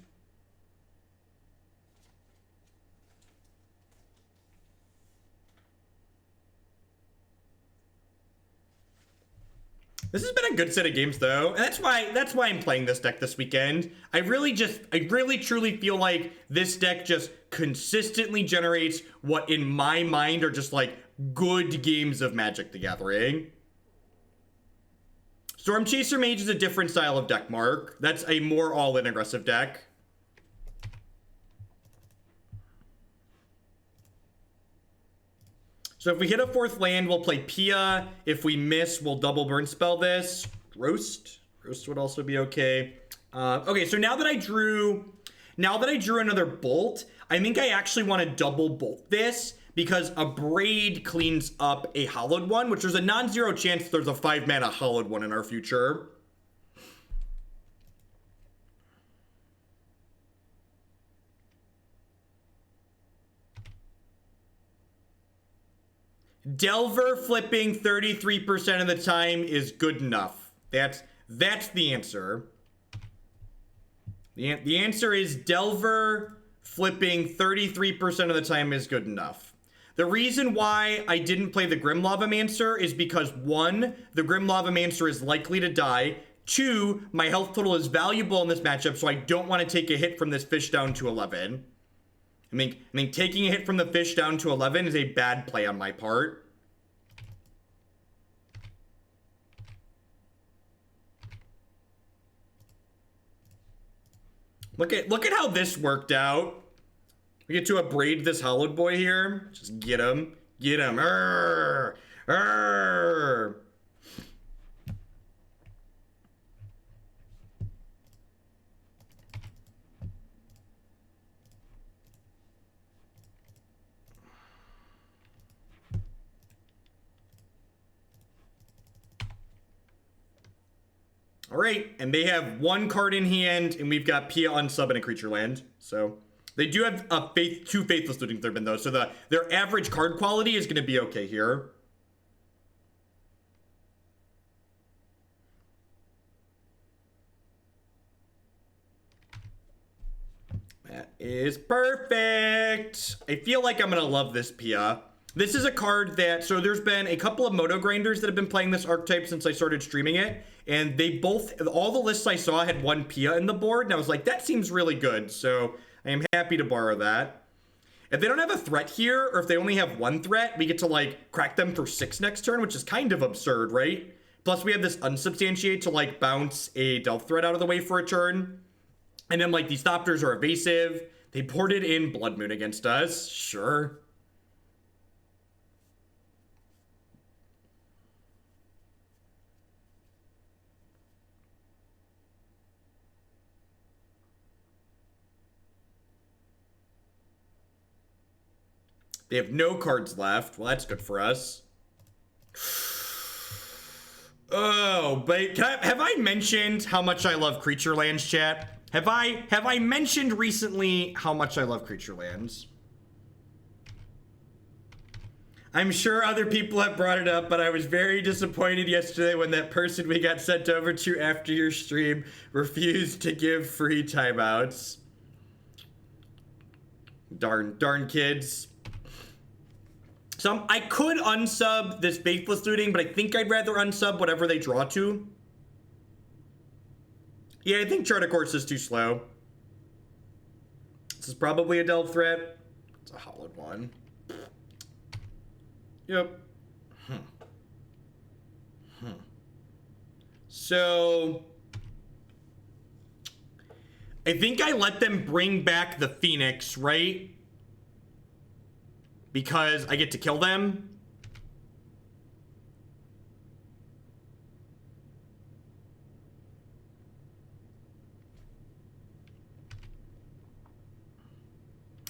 This has been a good set of games though, and that's why I'm playing this deck this weekend. I really truly feel like this deck just consistently generates what in my mind are just like good games of Magic the Gathering. Stormchaser Mage is a different style of deck, Mark. That's a more all-in aggressive deck. So if we hit a 4th land, we'll play Pia. If we miss, we'll double burn spell this. Roast would also be okay. Okay, so now that I drew another bolt, I think I actually want to double bolt this because Abrade cleans up a hollowed one, which there's a non-zero chance there's a 5-mana hollowed one in our future. Delver flipping 33% of the time is good enough. That's the answer. The answer is Delver flipping 33% of the time is good enough. The reason why I didn't play the Grim Lavamancer is because 1, the Grim Lavamancer is likely to die. 2, my health total is valuable in this matchup, so I don't want to take a hit from this fish down to 11. I think taking a hit from the fish down to 11 is a bad play on my part. Look at how this worked out. We get to Abrade this hollowed boy here. Just get him. Get him. Arrgh. Arrgh. All right, and they have one card in hand, and we've got Pia unsub and a creature land. So they do have a two Faithless Looting Thurbin though, so their average card quality is going to be okay here. That is perfect. I feel like I'm going to love this Pia. This is a card that, so there's been a couple of Moto Grinders that have been playing this archetype since I started streaming it. And they both, all the lists I saw had one Pia in the board. And I was like, that seems really good. So I am happy to borrow that. If they don't have a threat here, or if they only have one threat, we get to like crack them for 6 next turn, which is kind of absurd, right? Plus we have this Unsubstantiate to like bounce a Delta threat out of the way for a turn. And then like these Thopters are evasive. They ported in Blood Moon against us. Sure. They have no cards left. Well, that's good for us. Oh, but have I mentioned how much I love creature lands, chat? Have I mentioned recently how much I love creature lands? I'm sure other people have brought it up, but I was very disappointed yesterday when that person we got sent over to after your stream refused to give free timeouts. Darn kids. So I could unsub this Faithless Looting, but I think I'd rather unsub whatever they draw to. Yeah, I think Charter Course is too slow. This is probably a Delve threat. It's a hollowed one. Yep. So I think I let them bring back the Phoenix, right? Because I get to kill them.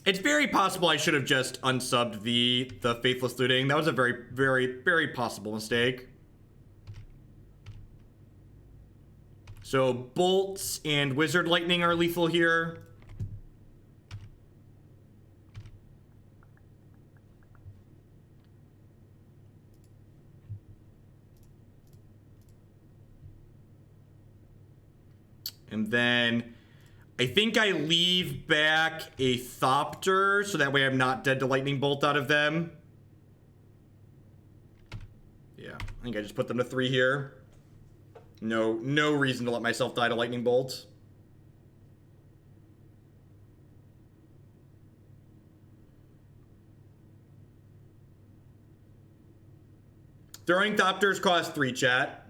It's very possible I should have just unsubbed the Faithless Looting. That was a very possible mistake. So Bolts and Wizard Lightning are lethal here. And then I think I leave back a Thopter, so that way I'm not dead to Lightning Bolt out of them. Yeah, I think I just put them to 3 here. No reason to let myself die to Lightning Bolt. Throwing Thopters cost 3, chat.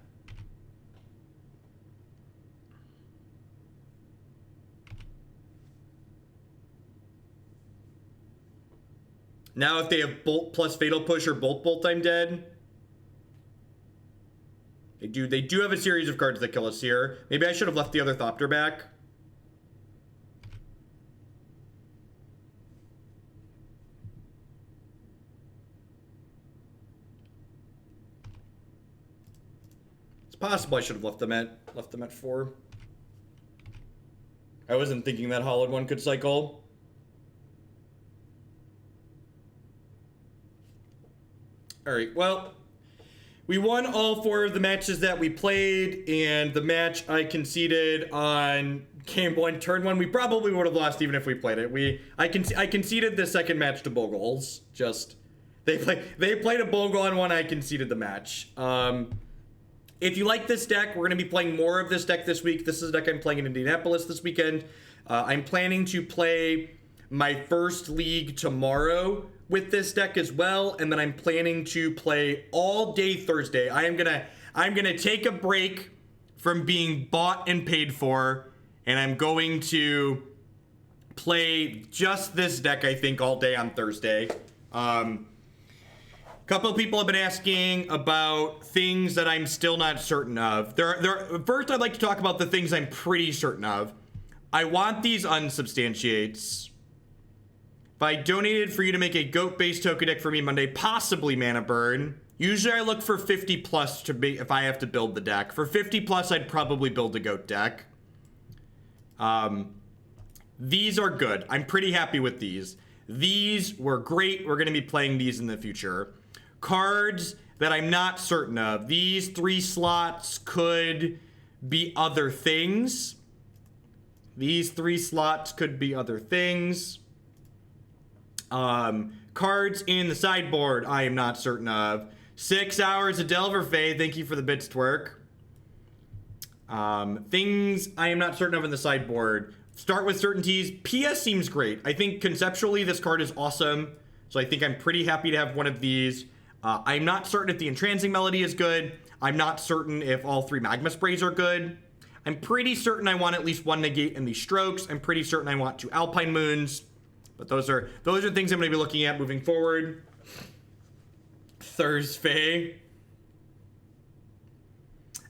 Now if they have Bolt plus Fatal Push or Bolt, I'm dead. They do have a series of cards that kill us here. Maybe I should have left the other Thopter back. It's possible I should have left them at 4. I wasn't thinking that hollowed one could cycle. All right, well, we won all 4 of the matches that we played, and the match I conceded on game 1, turn 1, we probably would have lost even if we played it. I conceded the second match to Bogles. Just they played a Bogle on one, I conceded the match. If you like this deck, we're going to be playing more of this deck this week. This is a deck I'm playing in Indianapolis this weekend. I'm planning to play my first league tomorrow with this deck as well, and then I'm planning to play all day Thursday. I'm gonna take a break from being bought and paid for, and I'm going to play just this deck, I think, all day on Thursday. Couple of people have been asking about things that I'm still not certain of. First, I'd like to talk about the things I'm pretty certain of. I want these Unsubstantiates. If I donated for you to make a goat-based token deck for me Monday, possibly Mana Burn. Usually I look for 50 plus to be if I have to build the deck. For 50 plus, I'd probably build a goat deck. These are good. I'm pretty happy with these. These were great. We're going to be playing these in the future. Cards that I'm not certain of. These 3 slots could be other things. These 3 slots could be other things. Cards in the sideboard, I am not certain of. 6 hours of Delver Fae, thank you for the bits twerk. Things I am not certain of in the sideboard. Start with certainties. Pia seems great. I think conceptually this card is awesome. So I think I'm pretty happy to have one of these. I'm not certain if the Entrancing Melody is good. I'm not certain if all 3 Magma Sprays are good. I'm pretty certain I want at least 1 Negate in these strokes. I'm pretty certain I want 2 Alpine Moons. But those are things I'm going to be looking at moving forward. Thursday.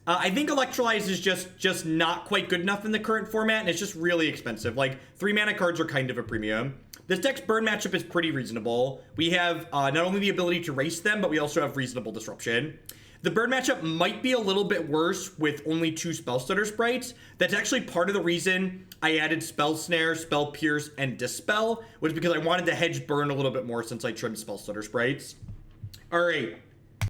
I think Electrolyze is just not quite good enough in the current format, and it's just really expensive. Like, 3 mana cards are kind of a premium. This deck's burn matchup is pretty reasonable. We have not only the ability to race them, but we also have reasonable disruption. The burn matchup might be a little bit worse with only 2 Spellstutter Sprites. That's actually part of the reason I added Spell Snare, Spell Pierce, and Dispel, was because I wanted to hedge burn a little bit more since I trimmed Spellstutter Sprites. All right.